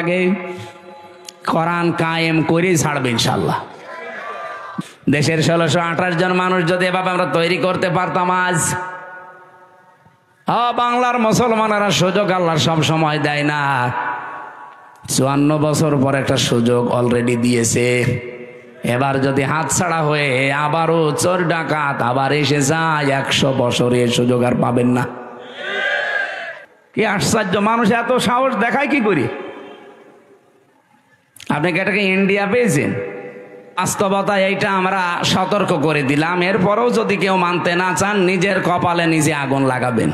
আগে কোরআন কায়েম করেই ছাড়বে ইনশাল্লাহ। দেশের 1628 জন মানুষ যদি এভাবে আমরা তৈরি করতে পারতাম, আজ বাংলার মুসলমানেরা সুযোগ আল্লাহ সব সময় দেয় না। 54 বছর পর একটা সুযোগ অলরেডি দিয়েছে। এবার যদি হাতছাড়া হয়ে আবারও চোর ডাকাত আবার এসে যায়, 100 বছরে সুযোগ আর পাবেন না। কি আশ্চর্য, মানুষ এত সাহস দেখায় কি করি? আপনি কি এটাকে ইন্ডিয়া পেয়েছেন? বাস্তবতা এইটা আমরা সতর্ক করে দিলাম। এরপরেও যদি কেউ মানতে না চান, নিজের কপালে নিজে আগুন লাগাবেন।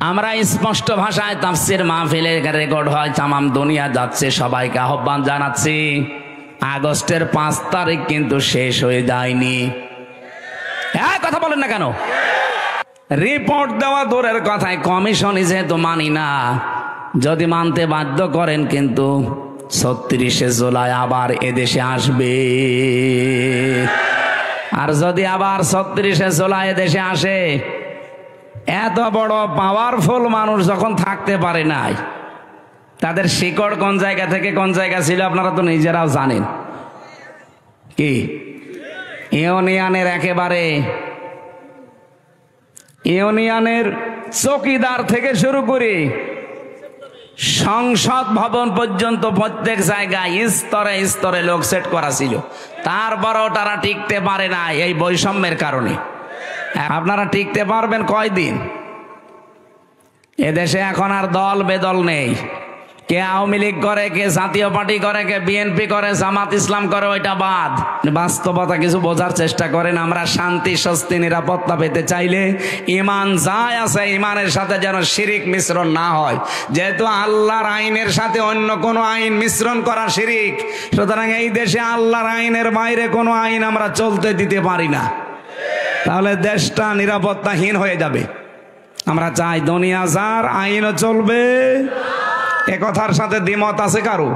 আমরা স্পষ্ট ভাষায় তাফসীর মাহফিলে রেকর্ড হয়, তামাম দুনিয়া যাচ্ছে, সবাইকে আহ্বান জানাচ্ছি, আগস্টের 5 তারিখ কিন্তু শেষ হয়ে যায়নি। হ্যাঁ, কথা বলেন না কেন? রিপোর্ট দেওয়া দূরের কথায় কমিশনই যেহেতু মানি না, যদি মানতে বাধ্য করেন কিন্তু 36শে জুলাই আবার এদেশে আসবে। আর যদি আবার 36শে জুলাই এদেশে আসে, এত বড় পাওয়ারফুল মানুষ যখন থাকতে পারে নাই, তাদের শিকড় কোন জায়গা থেকে কোন জায়গা ছিল আপনারা তো নিজেরাও জানেন। কি ইউনিয়নের একেবারে ইউনিয়নের চৌকিদার থেকে শুরু করে সংসদ ভবন পর্যন্ত প্রত্যেক জায়গায় স্তরে স্তরে লোক সেট করা ছিল, তারপরেও তারা টিকতে পারে না এই বৈষম্যের কারণে। আপনারা টিকতে পারবেন কয়দিন? এদেশে এখন আর দল বেদল নেই। কে আওয়ামী লীগ করে, কে জাতীয় পার্টি করে, কে বিএনপি করে, জামাত ইসলাম করে, ওইটা বাদ। বাস্তবতা কিছু বোঝার চেষ্টা করেন। আমরা শান্তি, স্বস্তি, নিরাপত্তা পেতে চাইলে ইমান যাই আছে, ইমানের সাথে যেন শিরিক মিশ্রণ না হয়। যেহেতু আল্লাহর আইনের সাথে অন্য কোনো আইন মিশ্রণ করা শিরিক, সুতরাং এই দেশে আল্লাহর আইনের বাইরে কোনো আইন আমরা চলতে দিতে পারি না, তাহলে দেশটা নিরাপত্তাহীন হয়ে যাবে। আমরা চাই দুনিয়া যার, আইনও চলবে। এ কথার সাথে দ্বিমত আছে কারো?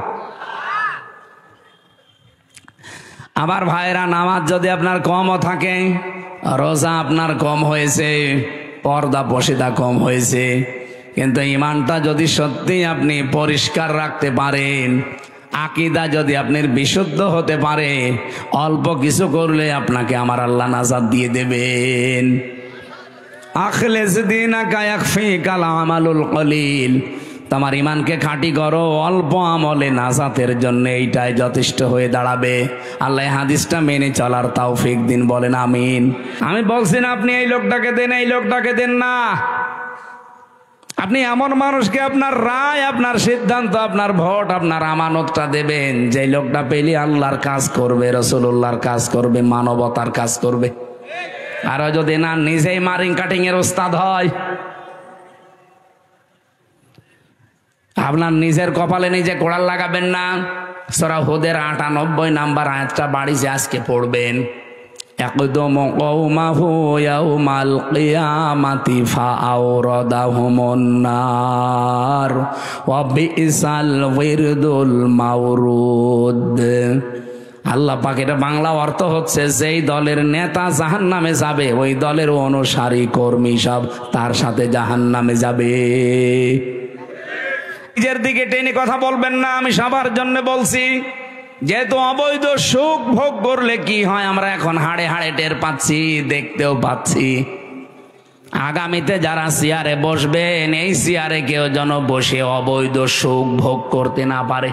আবার ভাইরা, নামাজ যদি আপনার কমও থাকে, রোজা আপনার কম হয়েছে, পর্দা পশিদা কম হয়েছে, কিন্তু ইমানটা যদি সত্যি আপনি পরিষ্কার রাখতে পারেন, আকীদা যদি আপনার বিশুদ্ধ হতে পারে, অল্প কিছু করলে আপনাকে আমার আল্লাহ নাজাত দিয়ে দেবেন। আখলিস দীনাকা ইয়াকফিকাল আমালুল কলিল। তোমার ইমানকে খাঁটি করো, অল্প আমলে নাজাতের জন্য এইটাই যথেষ্ট হয়ে দাঁড়াবে। আল্লাহ হাদিসটা মেনে চলার তৌফিক দিন, বলেন আমিন। আমি বলছি না আপনি এই লোকটাকে দেন, এই লোকটাকে দেন না। আপনি এমন মানুষকে আপনার রায়, আপনার সিদ্ধান্ত, আপনার ভোট, আপনার আমানতটা দেবেন, যে লোকটা পেলে আল্লাহর কাজ করবে, রাসূলুল্লাহর কাজ করবে, মানবতার কাজ করবে। আর যদি না, নিজেই মারিং কাটিং এর ওস্তাদ হয়, আপনার নিজের কপালে নিজে কোড়াল লাগাবেন না। সূরা হুদের 98 নাম্বার আয়াতটা বাড়িতে আজকে পড়বেন। ইয়াকদুমু কওমাহু ইয়াউমাল কিয়ামাতি ফাআওরাদাহুমুন নার ওয়া বিসাল ওয়িরদুল মাওরুদ। আল্লাহ পাক, এটা বাংলা অর্থ হচ্ছে, যেই দলের নেতা জাহান্নামে যাবে, ওই দলের অনুসারী কর্মী সব তার সাথে জাহান্নামে যাবে। নিজের দিকে টেনে কথা বলবেন না, আমি সবার জন্য বলছি। যেহেতু অবৈধ সুখ ভোগ করলে কি হয় আমরা এখন হাড়ে হাড়ে টের পাচ্ছি, দেখতেও পাচ্ছি। আগামীতে যারা চেয়ারে বসবেন, এই চেয়ারে কেউ যেন বসে অবৈধ সুখ ভোগ করতে না পারে।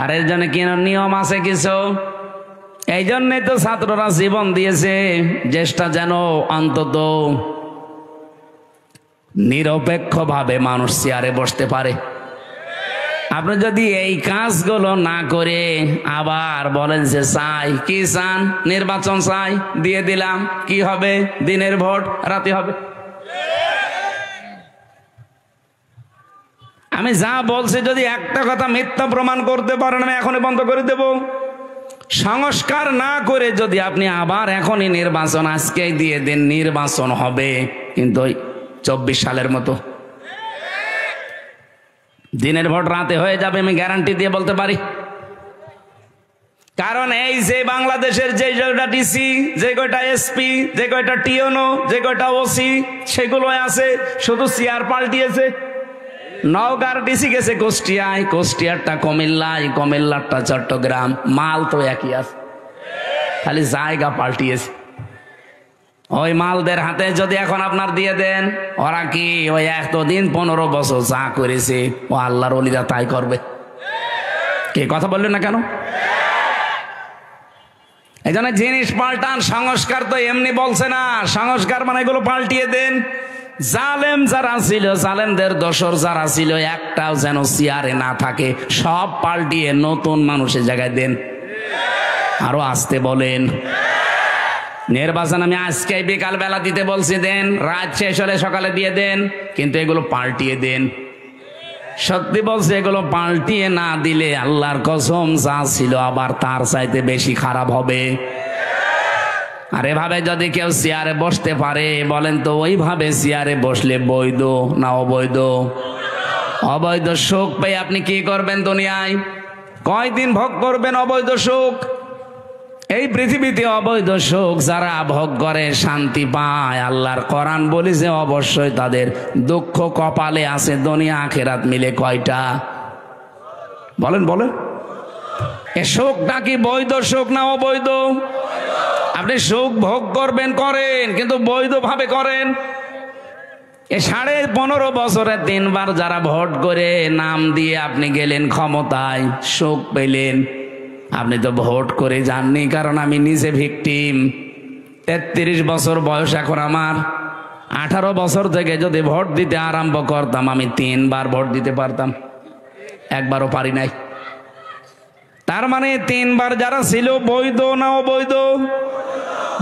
আর এর জন্য কি নিয়ম আছে কিছু? এই জন্যই তো ছাত্ররা জীবন দিয়েছে, চেষ্টা যেন অন্তত নিরপেক্ষভাবে মানুষ চেয়ারে বসতে পারে। আপনি যদি এই কাজগুলো না করে আবার বলেন যে চাই, কি চান? নির্বাচন চাই, দিয়ে দিলাম, কি হবে? দিনের ভোট, রাতে হবে। আমি যা বলছি যদি একটা কথা মিথ্যা প্রমাণ করতে পারেন, আমি এখনই বন্ধ করে দেব। সংস্কার না করে যদি আপনি আবার এখনই নির্বাচন আজকেই দিয়ে দেন, নির্বাচন হবে কিন্তু 24 সালের মতো। দিনের ভোট রাতে হয়ে যাবে, আমি গ্যারান্টি দিয়ে বলতে পারি। কারণ এই যে বাংলাদেশের যে কয়টা ডিসি, যে কয়টা এসপি, যে কয়টা টিওনো, যে কয়টা ওসি, সেগুলো আছে, শুধু চেয়ার পাল্টিয়েছে। নওগাঁর ডিসি গেছে কুষ্টিয়ায়, কুষ্টিয়ারটা কুমিল্লায়, কুমিল্লারটা চট্টগ্রাম, মাল তো একই আছে, খালি জায়গা পাল্টিয়েছে। ওই মালদের হাতে যদি এখন আপনার দিয়ে দেন, ওরা কি ওই এতদিন 15 বছর যা করেছে ও আল্লাহর ওলিরা তাই করবে? কে কথা বললেন না কেন? এই জন্য জিনিস পাল্টান। সংস্কার তো এমনি বলছে না, সংস্কার মানে এগুলো পাল্টিয়ে দেন। জালেম যারা ছিল, জালেমদের দোসর যারা ছিল, একটাও যেন চেয়ারে না থাকে, সব পাল্টিয়ে নতুন মানুষের জায়গায় দেন। আরো আসতে বলেন। নির্বাচন আমি আজকে বিকাল বেলা দিতে বলছি, দেন। রাত শেষ হলে সকালে দিয়ে দেন, কিন্তু এগুলো পাল্টিয়ে দেন। সত্যি বলছে, এগুলো পাল্টিয়ে না দিলে আল্লাহর কসম যা ছিল আবার তার চাইতে বেশি খারাপ হবে। আর এভাবে যদি কেউ চেয়ারে বসতে পারে, বলেন তো ওইভাবে চেয়ারে বসলে বৈধ না অবৈধ? অবৈধ সুখ পেয়ে আপনি কি করবেন দুনিয়ায়? কয়দিন ভোগ করবেন অবৈধ সুখ? এই পৃথিবীতে অবৈধ সুখ যারা ভোগ করে শান্তি পায়, আল্লাহর কোরআন বলেছে অবশ্যই তাদের দুঃখ কপালে আছে। দুনিয়া আখিরাত মিলে কয়টা? বলেন বলেন। এ সুখটা কি বৈধ সুখ না অবৈধ? আপনি সুখ ভোগ করবেন, করেন, কিন্তু বৈধ ভাবে করেন। এ 15.5 বছরে 3 বার যারা ভোট করে নাম দিয়ে আপনি গেলেন ক্ষমতায়, সুখ পেলেন। আপনি তো ভোট করে যাননি, কারণ আমি নিজে ভিকটিম। 33 বছর বয়স এখন আমার। 18 বছর থেকে যদি ভোট দিতে আরম্ভ করতাম, আমি 3 বার ভোট দিতে পারতাম, একবারও পারি নাই। তার মানে 3 বার যারা ছিল বৈধ না অবৈধ?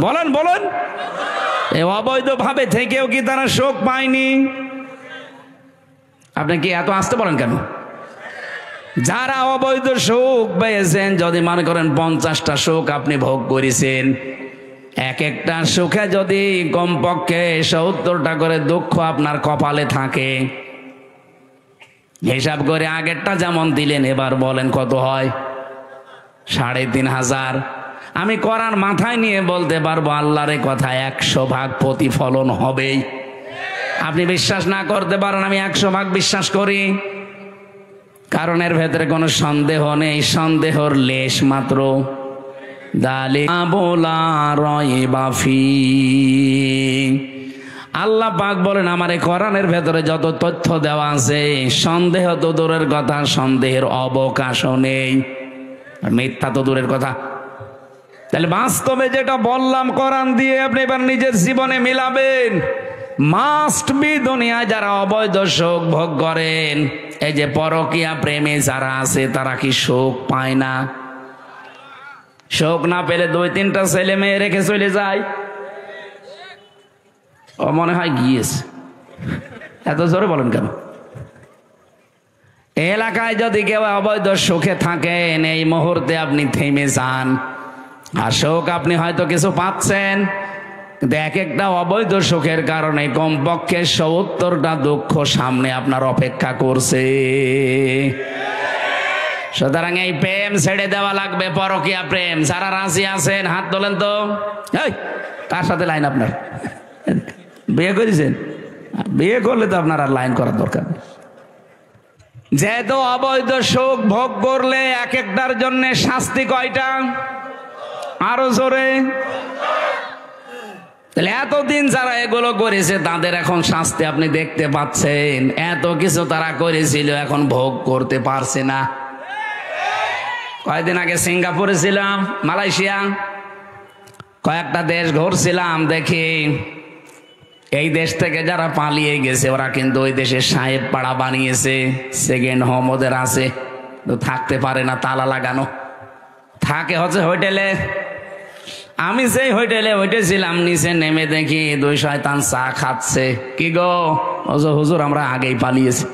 বলেন বলেন। এই অবৈধ ভাবে থেকেও কি তারা সুখ পায়নি? আপনি কি এত আসতে বলেন কেন? যারা অবৈধ সুখ পেয়েছেন, যদি মনে করেন 50টা সুখ আপনি ভোগ করেছেন, এক একটা সুখে যদি কমপক্ষে 70টা করে দুঃখ আপনার কপালে থাকে, হিসাব করে আগেরটা যেমন দিলেন, এবার বলেন কত হয়? 3500। আমি কোরআন মাথায় নিয়ে বলতে পারবো আল্লাহর কথা, 100 ভাগ প্রতিফলন হবেই। আপনি বিশ্বাস না করতে পারেন, আমি 100 ভাগ বিশ্বাস করি, কারণ এর ভেতরে কোনো সন্দেহ নেই, সন্দেহর লেশ মাত্র। আল্লাহ পাক বলেন আমার এই কোরআনের ভেতরে যত তথ্য দেওয়া আছে, সন্দেহ তো দূরের কথা, সন্দেহের অবকাশও নেই, আর মিথ্যা তো দূরের কথা। তাহলে বাস্তবে যেটা বললাম কোরআন দিয়ে আপনি এবার নিজের জীবনে মিলাবেন। মাস্ট বি দুনিয়ায় যারা অবৈধ সুখ ভোগ করেন, এই যে পরকীয়া প্রেমে যারা আছে, তারা কি সুখ পায় না? সুখ না পেলে 2-3টা ছেলে মেয়ে রেখে চলে যায়। ও মনে হয় গিয়েছে। এত জোরে বলেন কেন? এলাকায় যদি কেউ অবৈধ সুখে থাকেন, এই মুহূর্তে আপনি থেমে যান। আর সুখ আপনি হয়তো কিছু পাচ্ছেন, কিন্তু এক একটা অবৈধ সুখের কারণে কমপক্ষে 70টা দুঃখ সামনে আপনার অপেক্ষা করছে। সুতরাং এই প্রেম ছেড়ে দেওয়া লাগবে, পরকীয়া প্রেম। যারা রাজি আছেন হাত তোলেন তো। এই কার সাথে লাইন আপনার? বিয়ে করেছেন? বিয়ে করলে তো আপনার আর লাইন করার দরকার নেই। যেহেতু অবৈধ সুখ ভোগ করলে এক একটার জন্য শাস্তি কয়টা? আরো জোরে। তাহলে এতদিন যারা এগুলো করেছে তাদের এখন শাস্তি আপনি দেখতে পাচ্ছেন। এত কিছু তারা করেছিল, এখন ভোগ করতে পারছে না। কয়েকদিন আগে সিঙ্গাপুরে ছিলাম, মালয়েশিয়া, কয়েকটা দেশ ঘুরছিলাম, দেখি এই দেশ থেকে যারা পালিয়ে গেছে ওরা কিন্তু ওই দেশে সাহেব পাড়া বানিয়েছে, সেকেন্ড হোম ওদের আছে, থাকতে পারে না, তালা লাগানো, থাকে হচ্ছে হোটেলে। আমি সেই হোটেলে উঠেছিলাম, নিচে নেমে দেখি 2 শয়তান চা খাচ্ছে। কি গো? হুজুর আমরা আগেই পালিয়েছি।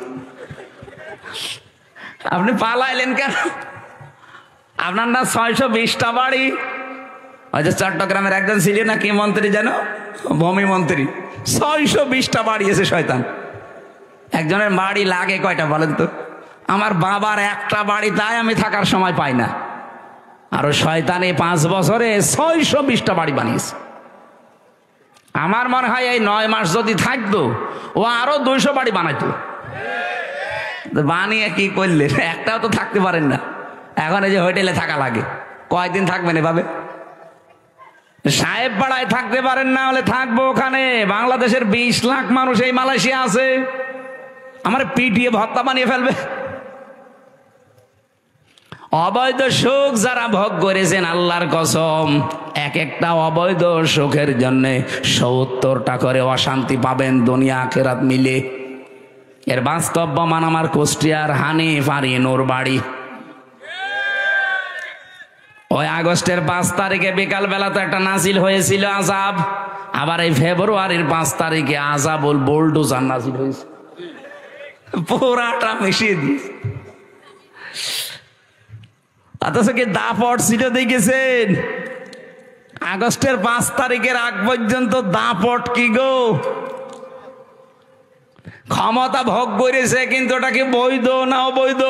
আপনি পালাইলেন কেন? আপনার না 620টা বাড়ি। ওই যে চট্টগ্রামের একজন ছিল না, কি মন্ত্রী যেন, ভূমি মন্ত্রী, 620টা বাড়ি এসে শয়তান। একজনের বাড়ি লাগে কয়টা বলেন তো? আমার বাবার একটা বাড়ি, তাই আমি থাকার সময় পাই না। আর শয়তানে 5 বছরে 620টা বাড়ি বানিয়েছে। আমার মনে হয় এই 9 মাস যদি থাকতো ও আরো 200 বাড়ি বানাইতো। বানিয়ে কি করলেন? একটাও তো থাকতে পারেন না। এখন এই যে হোটেলে থাকা লাগে, কয়দিন থাকবেন এভাবে? সাহেব পাড়ায় থাকতে পারেন না, হলে থাকবো ওখানে। বাংলাদেশের 20 লাখ মানুষ এই মালয়েশিয়া আছে, আমার পিটিয়ে ভর্তা বানিয়ে ফেলবে। অবৈধ সুখ যারা ভোগ করেছেন, আল্লাহর কসম, এক একটা অবৈধ সুখের জন্য 70টা করে অশান্তি পাবেন দুনিয়া আখিরাত মিলে। এর বাস্তব প্রমাণ আমার কুষ্টিয়ার হানিফ আর ইনুর বাড়ি। ওই আগস্টের 5 তারিখে বিকাল বেলা তো একটা নাজিল হয়েছিল আযাব, আবার এই ফেব্রুয়ারির 5 তারিখে আযাবুল বুলডোজার নাজিল হয়েছে, পুরাটা মিশিয়ে দিয়েছে। অথচ কি দাপট ছিল দেখেছেন? আগস্টের 5 তারিখের আগ পর্যন্ত দাপট কি গো! ক্ষমতা ভোগ করেছে, কিন্তু ওটা কি বৈধ না অবৈধ?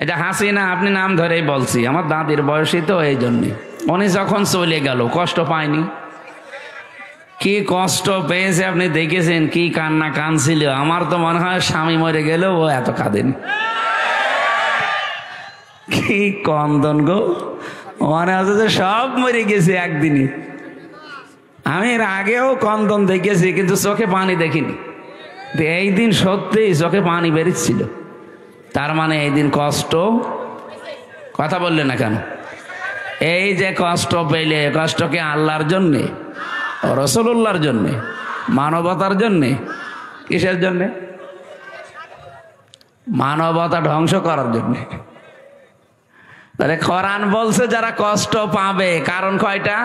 এটা হাসিনা, আপনি নাম ধরেই বলছি, আমার দাদির বয়সী তো, এই জন্যে। উনি যখন চলে গেল কষ্ট পায়নি? কি কষ্ট পেয়েছে আপনি দেখেছেন, কি কান্না কাঁদছিল। আমার তো মনে হয় স্বামী মরে গেলেও ও এত কাঁদেনি। কি কন্দন গো, মনে হচ্ছে যে সব মরে গেছে একদিনই। আমি এর আগেও কন্দন দেখেছি, কিন্তু চোখে পানি দেখিনি। এই দিন সত্যি চোখে পানি বেরিয়েছিল। তার মানে এই দিন কষ্ট, কথা বললে না কেন? এই যে কষ্ট পেলে, কষ্টকে আল্লাহর জন্যে, রাসূলুল্লাহর জন্যে, মানবতার জন্যে, কিসের জন্যে? মানবতা ধ্বংস করার জন্যে। তাহলে কোরআন বলছে যারা কষ্ট পাবে, কারণ কয়টা?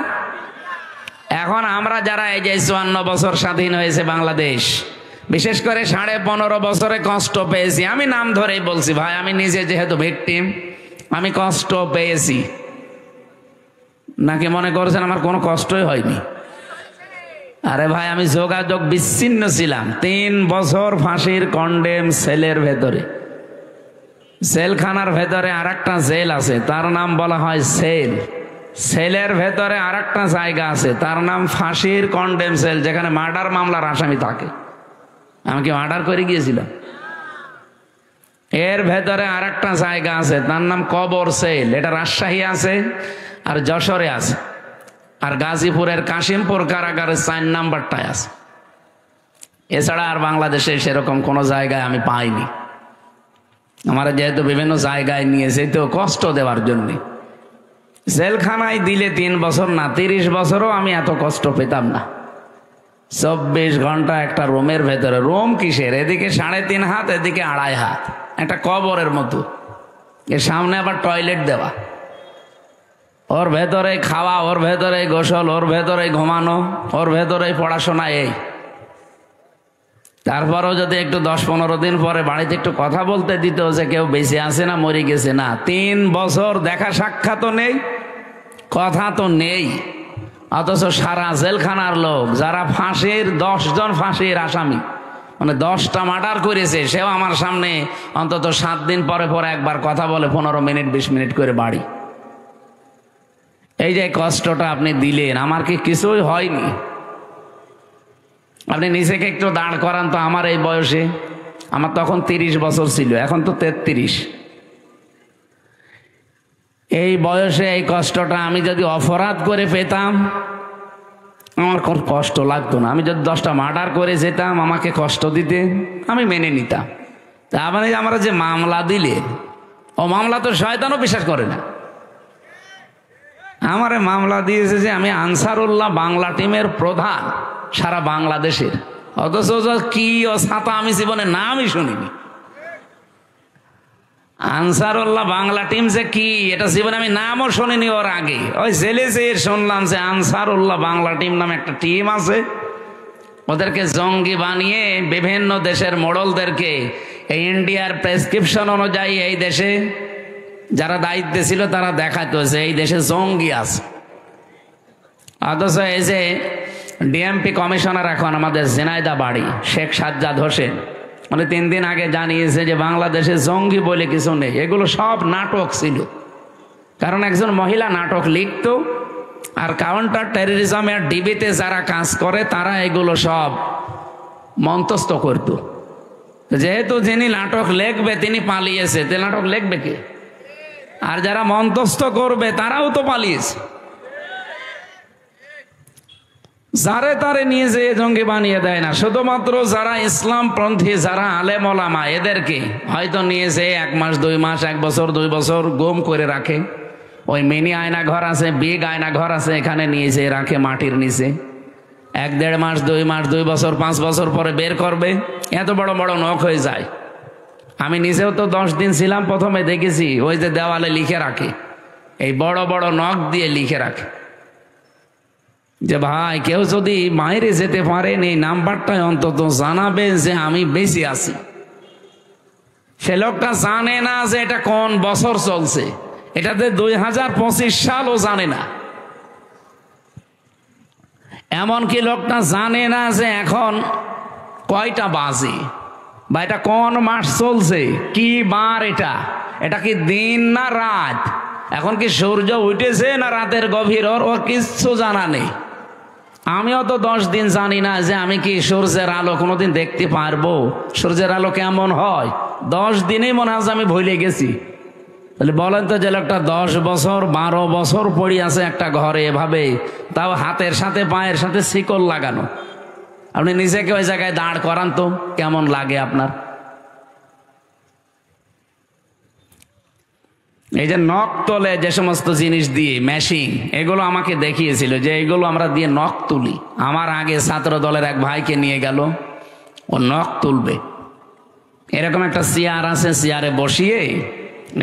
এখন আমরা যারা এই যে 54 বছর স্বাধীন হয়েছে বাংলাদেশ, বিশেষ করে 15.5 বছরে কষ্ট পেয়েছি। আমি নাম ধরেই বলছি ভাই, আমি নিজে যেহেতু ভিকটিম, আমি কষ্ট পেয়েছি। নাকি মনে করছেন আমার কোনো কষ্টই হয়নি? আরে ভাই, আমি যোগাযোগ বিচ্ছিন্ন ছিলাম 3 বছর ফাঁসির কন্ডেম সেলের ভেতরে। জেলখানার ভেতরে আর একটা জেল আছে, তার নাম বলা হয় সেল। সেলের ভেতরে আর একটা জায়গা আছে, তার নাম ফাঁসির কন্ডেম সেল, যেখানে মার্ডার মামলার আসামি থাকে। আমি কি মার্ডার করে গিয়েছিলাম? এর ভেতরে আর একটা জায়গা আছে, তার নাম কবর সেল। এটা রাজশাহী আছে, আর যশোরে আছে, আর গাজীপুরের কাশিমপুর কারাগারের 4 নাম্বারটায় আছে। এছাড়া আর বাংলাদেশে সেরকম কোনো জায়গায় আমি পাইনি। আমার যেহেতু বিভিন্ন জায়গায় নিয়েছে তো কষ্ট দেওয়ার জন্য। জেলখানায় দিলে 3 বছর না, 30 বছরও আমি এত কষ্ট পেতাম না। 24 ঘন্টা একটা রুমের ভেতরে। রুম কিসের? এদিকে 3.5 হাত, এদিকে 2.5 হাত, একটা কবরের মতো। এর সামনে আবার টয়লেট দেওয়া, ওর ভেতরে খাওয়া, ওর ভেতরে গোসল, ওর ভেতরে ঘুমানো, ওর ভেতরে পড়াশোনা। এই তারপরেও যদি একটু 10-15 দিন পরে বাড়িতে একটু কথা বলতে দিত যে কেউ বেঁচে আছে না মরে গেছে, না। 3 বছর দেখা সাক্ষাৎ নেই, কথা তো নেই। অথচ সারা জেলখানার লোক, যারা ফাঁসির 10 জন ফাঁসির আসামি, মানে 10টা মার্ডার করেছে, সেও আমার সামনে অন্তত 7 দিন পরে পরে একবার কথা বলে, 15 মিনিট 20 মিনিট করে বাড়ি। এই যে কষ্টটা আপনি দিলেন, আমার কি কিছুই হয়নি? আপনি নিজেকে একটু দাঁড় করান তো। আমার এই বয়সে, আমার তখন 30 বছর ছিল, এখন তো 33। এই বয়সে এই কষ্টটা আমি যদি অপরাধ করে পেতাম, আমার কোনো কষ্ট লাগতো না। আমি যদি 10টা মার্ডার করে যেতাম, আমাকে কষ্ট দিতে, আমি মেনে নিতাম। তা আপনি আমরা যে মামলা দিলেন, ও মামলা তো শয়তানও বিশ্বাস করে না। আমারে মামলা দিয়েছে যে আমি আনসারুল্লাহ বাংলা টিমের প্রধান সারা বাংলাদেশের। অথচ কি ও ছাতা আমি জীবনে নামই শুনিনি। আনসারুল্লাহ বাংলা টিম যে কি, এটা জীবনে আমি নামও শুনিনি ওর আগে। ওই জেলে যেয়ে শুনলাম যে আনসারুল্লাহ বাংলা টিম নামে একটা টিম আছে, ওদেরকে জঙ্গি বানিয়ে বিভিন্ন দেশের মোড়লদেরকে এই ইন্ডিয়ার প্রেসক্রিপশন অনুযায়ী এই দেশে যারা দায়িত্বে ছিল তারা দেখাতো যে এই দেশে জঙ্গি আছে। অথচ এই যে ডিএমপি কমিশনার এখন আমাদের ঝিনাইদহ বাড়ি, শেখ সাজ্জাদ হোসেন, মানে 3 দিন আগে জানিয়েছে যে বাংলাদেশে জঙ্গি বলে কিছু নেই, এগুলো সব নাটক ছিল। কারণ একজন মহিলা নাটক লিখত, আর কাউন্টার টেররিজমের ডিবিতে যারা কাজ করে তারা এগুলো সব মন্তস্থ করত। যেহেতু যিনি নাটক লিখবে তিনি পালিয়েছে, তে নাটক লিখবে কে? আর যারা মন্তস্থ করবে তারাও তো পালিয়েছে। যারে তারে নিয়ে যে জঙ্গি বানিয়ে দেয় না, শুধুমাত্র যারা ইসলাম পন্থী, যারা আলেম ওলামা, এদেরকে হয়তো নিয়ে যে 1 মাস 2 মাস 1 বছর 2 বছর গুম করে রাখে। ওই মিনি আয়না ঘর আছে, বিগ আয়না ঘর আছে, এখানে নিয়ে যে রাখে মাটির নিচে। 1-1.5 মাস 2 মাস 2 বছর 5 বছর পরে বের করবে, এত বড় বড় নখ হয়ে যায়। আমি নিজেও তো 10 দিন ছিলাম, প্রথমে দেখেছি ওই যে দেওয়ালে লিখে রাখে, এই বড় বড় নখ দিয়ে লিখে রাখে যে ভাই কেউ যদি বাইরে যেতে পারেন এই নাম্বারটায় অন্তত জানাবে যে আমি বেঁচে আছি। সে লোকটা জানে না যে এটা কোন বছর চলছে, এটাতে 2025 সালও জানে না। এমনকি লোকটা জানে না যে এখন কয়টা বাজে বা এটা কোন মাস চলছে, কি বার, এটা কি দিন না রাত, এখন কি সূর্য উঠেছে না রাতের গভীর, ওর কিচ্ছু জানা নেই। আমিও তো 10 দিন জানি না যে আমি কি সূর্যের আলো কোনোদিন দেখতে পারবো, সূর্যের আলো কেমন হয়। 10 দিনেই মনে হয় আমি ভুলে গেছি। তাহলে বলেন তো, যে লোকটা 10 বছর 12 বছর পড়ে আছে একটা ঘরে এভাবে, তাও হাতের সাথে পায়ের সাথে শিকল লাগানো, আপনি নিজেকে ওই জায়গায় দাঁড় করান তো কেমন লাগে আপনার? এই যে নখ তোলে যে সমস্ত জিনিস দিয়ে মেশিন, এগুলো আমাকে দেখিয়েছিল যে এগুলো আমরা দিয়ে নখ তুলি। আমার আগে ছাত্র দলের এক ভাইকে নিয়ে গেল, ও নখ তুলবে। এরকম একটা চেয়ার আছে, চেয়ারে বসিয়ে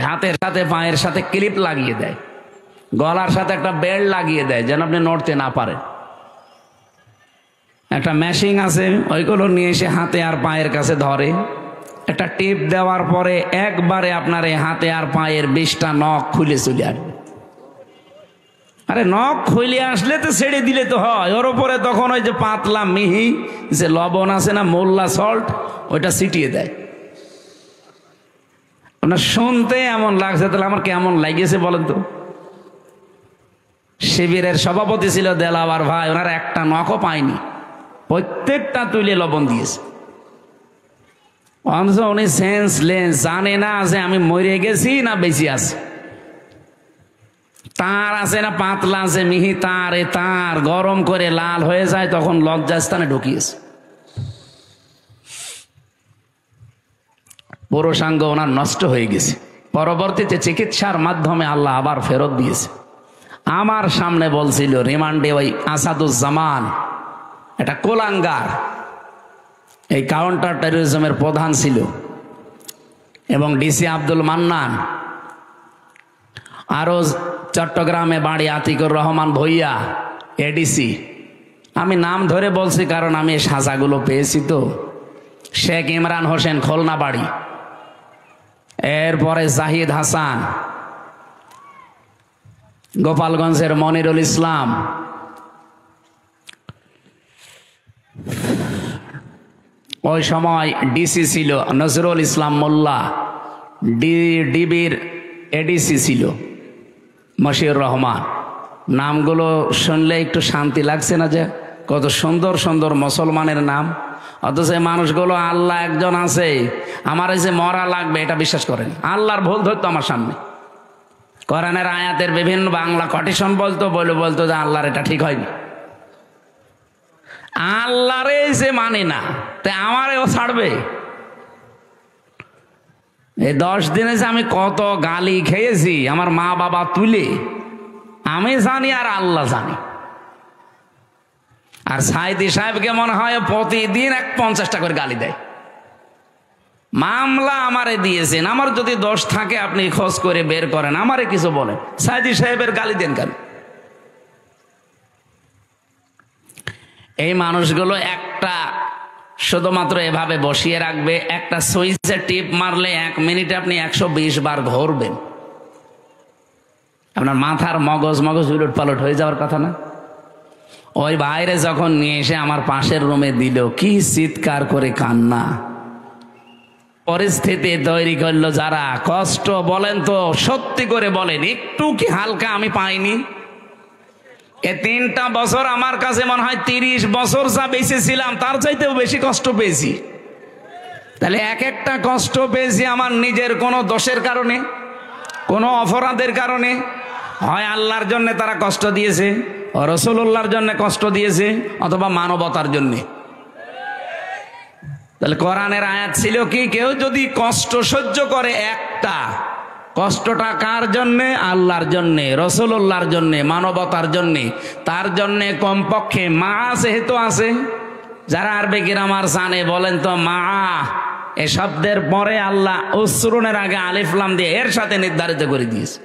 হাতের সাথে পায়ের সাথে ক্লিপ লাগিয়ে দেয়, গলার সাথে একটা বেল্ট লাগিয়ে দেয় যেন আপনি নড়তে না পারেন। একটা মেশিন আছে, ওইগুলো নিয়ে এসে হাতে আর পায়ের কাছে ধরে, একটা টিপ দেওয়ার পরে একবারে আপনার এই হাতে আর পায়ের 20টা নখ খুলে চলে আসবে। আরে নখ খুলে আসলে তো ছেড়ে দিলে তো হয়, ওর উপরে তখন ওই যে পাতলা মিহি যে লবণ আছে না, মোল্লা সল্ট, ওইটা ছিটিয়ে দেয়। আপনার শুনতে এমন লাগছে, তাহলে আমার কেমন লাগিয়েছে বলেন তো? শিবিরের সভাপতি ছিল দেলাওয়ার ভাই, ওনার একটা নখও পায়নি, প্রত্যেকটা তুলে লবণ দিয়েছে। অথচ উনি সেন্সলেস, জানে না যে আমি মরে গেছি না বেঁচে আছি। তার আছে না পাতলা আছে মিহি তার, এ তার গরম করে লাল হয়ে যায়, তখন লজ্জাস্থানে ঢুকিয়েছে। পুরুষাঙ্গ ওনার নষ্ট হয়ে গেছে, পরবর্তীতে চিকিৎসার মাধ্যমে আল্লাহ আবার ফেরত দিয়েছে। আমার সামনে বলছিল রিমান্ডে ওই আসাদুজ্জামান, এটা কোলাঙ্গার, এই কাউন্টার টেরোরিজমের প্রধান ছিল, এবং ডিসি আব্দুল মান্নান, আরো চট্টগ্রামে বাড়ি আতিকুর রহমান ভইয়া এডিসি। আমি নাম ধরে বলছি কারণ আমি এই সাজাগুলো পেয়েছি তো। শেখ ইমরান হোসেন খুলনা বাড়ি, এরপরে জাহিদ হাসান, গোপালগঞ্জের মনিরুল ইসলাম, ওই সময় ডিসি ছিল নজরুল ইসলাম মোল্লা, ডিবির এডিসি ছিল মশিউর রহমান। নামগুলো শুনলে একটু শান্তি লাগছে না, যে কত সুন্দর সুন্দর মুসলমানের নাম, অথচ এই মানুষগুলো আল্লাহ একজন আছে, আমার এই যে মরা লাগবে এটা বিশ্বাস করেন। আল্লাহর ভুল ধরতো আমার সামনে, কোরআনের আয়াতের বিভিন্ন বাংলা কটিশন বলতো যে আল্লাহর এটা ঠিক হয়নি। আল্লাহরে যে মানে না, তাই আমারেও ছাড়বে? এই 10 দিনে যে আমি কত গালি খেয়েছি আমার মা বাবা তুলে, আমি জানি আর আল্লাহ জানি। আর সাইদি সাহেবকে মনে হয় প্রতিদিন 50টা করে গালি দেয়। মামলা আমারে দিয়েছেন, আমার যদি দোষ থাকে আপনি খোঁজ করে বের করেন, আমারে কিছু বলেন, সাইদি সাহেবের গালি দেন কেন? এই মানুষগুলো একটা শুধুমাত্র এভাবে বসিয়ে রাখবে, একটা সুইচে টিপ মারলে 1 মিনিটে আপনি 120 বার ঘুরবেন। আপনার মাথার মগজ উলট পালট হয়ে যাওয়ার কথা না? ওই বাইরে যখন নিয়ে এসে আমার পাশের রুমে দিল, কি চিৎকার করে কান্না, পরিস্থিতি তৈরি করলো যারা, কষ্ট বলেন তো, সত্যি করে বলেন, একটু কি হালকা আমি পাইনি? এ 3টা বছর আমার কাছে মনে হয় 30 বছর যা বেঁচে ছিলাম তার চাইতেও বেশি কষ্ট পেয়েছি। তাহলে এক একটা কষ্ট পেয়েছি আমার নিজের কোনো দোষের কারণে, কোনো অপরাধের কারণে। হয় আল্লাহর জন্য তারা কষ্ট দিয়েছে, রাসূলুল্লাহর জন্য কষ্ট দিয়েছে, অথবা মানবতার জন্য। তাহলে কোরআনের আয়াত ছিল কি, কেউ যদি কষ্ট সহ্য করে একটা, কষ্টটা কার জন্যে? আল্লাহর জন্যে, রাসূলুল্লাহর জন্যে, মানবতার জন্যে। তার জন্যে কমপক্ষে মা যেহেতু আছে, যারা আরবি গ্রামার জানে বলেন তো মা এ শব্দের পরে আল্লাহ উসরুনের আগে আলিফ লাম দিয়ে এর সাথে নির্ধারিত করে দিয়েছে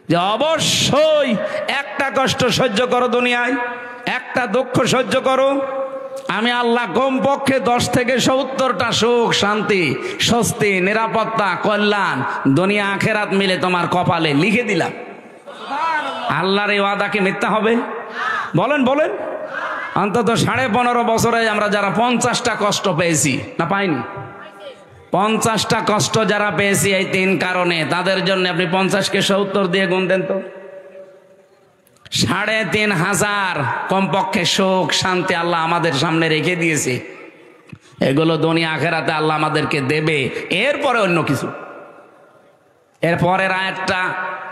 যে অবশ্যই একটা কষ্ট সহ্য করো দুনিয়ায়, একটা দুঃখ সহ্য করো, আমি আল্লাহ কমপক্ষে 10 থেকে 70টা সুখ, শান্তি, স্বস্তি, নিরাপত্তা, কল্যাণ দুনিয়া আখেরাত মিলে তোমার কপালে লিখে দিলাম। আল্লাহর এই ওয়াদা কি মিথ্যা হবে? বলেন বলেন। অন্তত 15.5 বছরে আমরা যারা 50টা কষ্ট পেয়েছি, না পাইনি? 50টা কষ্ট যারা পেয়েছি এই 3 কারণে, তাদের জন্য আপনি 50কে 70 দিয়ে গুণ দেন তো। 3500 কমপক্ষে সুখ, শান্তি আল্লাহ আমাদের সামনে রেখে দিয়েছে। এগুলো দুনিয়া আখেরাতে আল্লাহ আমাদেরকে দেবে, এরপরে অন্য কিছু। এরপরের আয়াতটা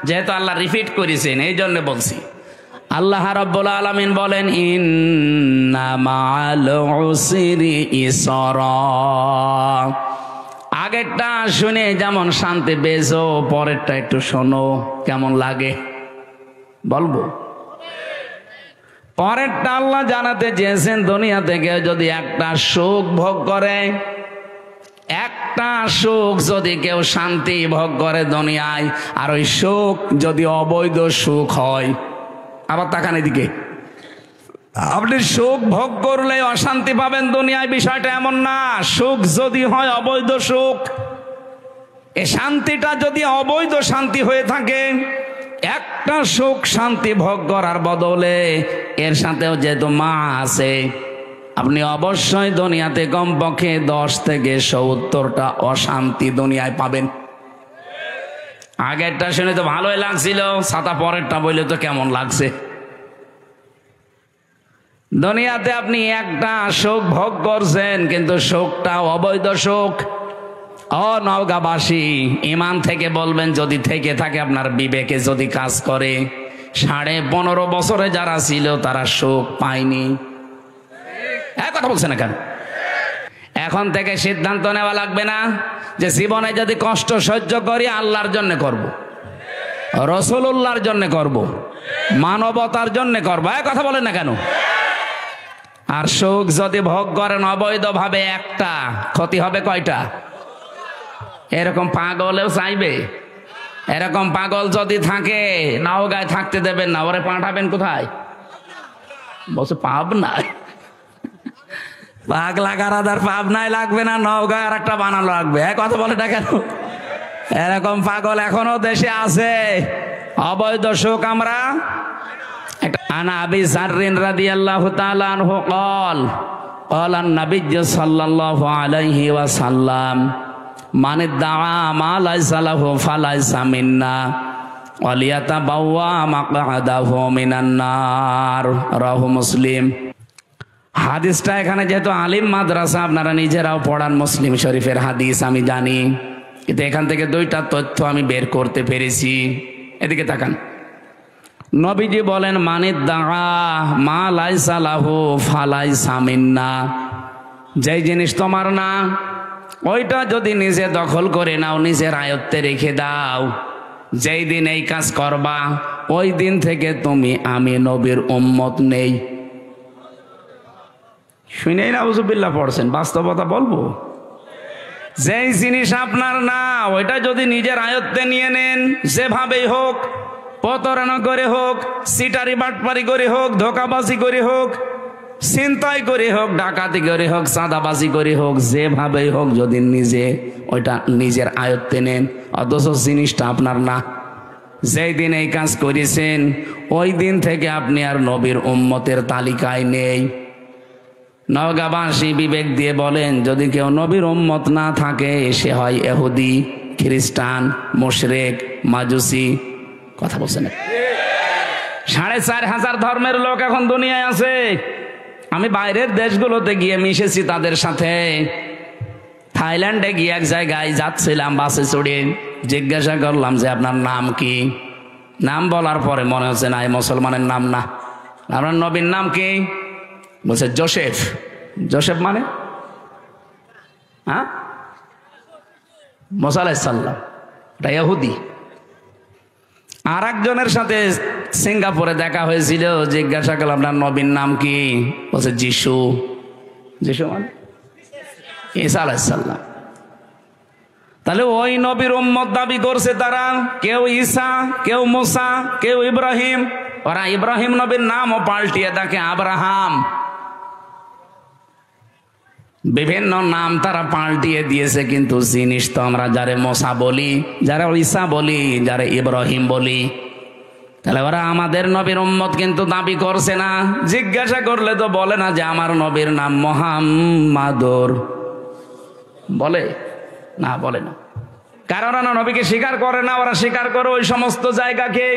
যেহেতু আল্লাহ রিপিট করেছেন, এই জন্য বলছি। আল্লাহ রাব্বুল আলামিন বলেন, ইন্না মাআল উসরি ইসরা। আগেরটা শুনে যেমন শান্তি পেয়েছো, পরেরটা একটু শোনো কেমন লাগে বলবো। পরেরটা আল্লাহ জানাতে চেয়েছেন, দুনিয়া থেকে যদি একটা সুখ ভোগ করে, একটা সুখ যদি কেউ শান্তি ভোগ করে দুনিয়ায়, আর ওই সুখ যদি অবৈধ সুখ হয়, আবার তাকান এদিকে, আপনি সুখ ভোগ করলে অশান্তি পাবেন দুনিয়ায়, বিষয়টা এমন না। সুখ যদি হয় অবৈধ সুখ, এই শান্তিটা যদি অবৈধ শান্তি হয়ে থাকে, একটা সুখ শান্তি ভোগ করার বদলে এর সাথেও যেহেতু মা আছে, আপনি অবশ্যই দুনিয়াতে কমপক্ষে 10 থেকে 70টা অশান্তি দুনিয়ায় পাবেন। আগেরটা শুনে তো ভালোই লাগছিল, ছাতা পরেরটা বললে তো কেমন লাগছে। দুনিয়াতে আপনি একটা সুখ ভোগ করছেন, কিন্তু সুখটা অবৈধ সুখ। নওগাঁবাসী ইমান থেকে বলবেন, যদি থেকে থাকে আপনার বিবেকে যদি কাজ করে, 15.5 বছরে যারা ছিল তারা সুখ পায়নি। কথা বলছে না কেন? এখন থেকে সিদ্ধান্ত নেওয়া লাগবে না যে জীবনে যদি কষ্ট সহ্য করি আল্লাহর জন্য করব, রাসূলুল্লাহর জন্য করব, মানবতার জন্য করব। কথা বলেন না কেন? আর সুখ যদি ভোগ করেন অবৈধভাবে, একটা ক্ষতি হবে কয়টা? এরকম পাগলেও চাইবে। এরকম পাগল যদি থাকে, নওগাঁয় থাকতে দেবেন না, ওরে পাঠাবেন কোথায়? বলছে পাবনায়। পাগলা গারাদার পাবনায় লাগবে না, নওগাঁয় আর একটা বানানো লাগবে। কথা বলে না কেন? এরকম পাগল এখনো দেশে আছে। অবৈধ সুখ আমরা আনা আবি যাররিন রাদিয়াল্লাহু তাআলা আনহু قال قال النبي صلى الله عليه وسلم من ادعى ما ليس له فليس منا وليتبوأ مقعده من النار رواه মুসলিম। হাদিসটা এখানে যেহেতু আলিম মাদ্রাসা, আপনারা নিজেরাও পড়ান মুসলিম শরীফের হাদিস, আমি জানি, কিন্তু এখান থেকে 2টা তথ্য আমি বের করতে পেরেছি। এদিকে তাকান। নবীজি বলেন, মানিদ্দাআ মা লাইসা লাহু ফালাইসা মিন্না। যেই জিনিস তোমার না, ওইটা যদি নিজে দখল করে নাও, নিজের আয়ত্তে রেখে দাও, যেই দিন এই কাজ করবা ওই দিন থেকে তুমি আমি নবীর উম্মত নেই। শুনেই না উযুবিল্লাহ পড়ছেন, বাস্তবতা বলবো। যেই জিনিস আপনার না, ওইটা যদি নিজের আয়ত্তে নিয়ে নেন, যেভাবেই হোক, প্রতারণা করে হোক, সিটারি বাটপারি করে হোক, ধোকাবাজি করে হোক, ছিনতাই করে হোক, ডাকাতি করে হোক, চাঁদাবাজি করে হোক, যেভাবেই হোক, যদি নিজে ওইটা নিজের আয়ত্তে নেন, অথচ জিনিসটা আপনার না, যেই দিন এই কাজ করেছেন ওই দিন থেকে আপনি আর নবীর উম্মতের তালিকায় নেই। নওগাঁবাসী বিবেক দিয়ে বলেন, যদি কেউ নবীর উম্মত না থাকে, সে হয় ইহুদি, খ্রিস্টান, মুশরিক, মাজুসি। কথা বলছেন? 4500 ধর্মের লোক এখন দুনিয়ায় আছে। আমি বাইরের দেশগুলোতে গিয়ে মিশেছি তাদের সাথে, থাইল্যান্ডে গিয়ে এক জায়গায় যাচ্ছিলাম বাসে চড়ে, জিজ্ঞাসা করলাম যে আপনার নাম কি? নাম বলার পরে মনে হচ্ছে না, এই মুসলমানের নাম না। আপনার নবীর নাম কি? বলছে জোসেফ। জোসেফ মানে? হ্যাঁ, মুসা আলাইহিস সালাম, এটা ইহুদি। আর একজনের সাথে সিঙ্গাপুরে দেখা হয়েছিল, জিজ্ঞাসা করলাম আপনার নবীর নাম কি? বলছে যিশু। যিশু মানে ঈসা আলাইহিস সালাম। তাহলে ওই নবীর উম্মত দাবি করছে তারা, কেউ ঈসা, কেউ মুসা, কেউ ইব্রাহিম। ওরা ইব্রাহিম নবীর নামও পাল্টিয়ে দেখে আব্রাহাম। বিভিন্ন নাম তারা পাল্টিয়ে দিয়েছে, কিন্তু জিনিস তো আমরা যারে মুসা বলি, যারা ঈসা বলি, যারা ইব্রাহিম বলি। তাহলে ওরা আমাদের নবীর উম্মত কিন্তু দাবি করছে না। জিজ্ঞাসা করলে তো বলে না যে আমার নবীর নাম মুহাম্মাদুর, বলে না, বলে না। কারণ ওরা নবীকে স্বীকার করে না, ওরা স্বীকার করে ওই সমস্ত জায়গাকে।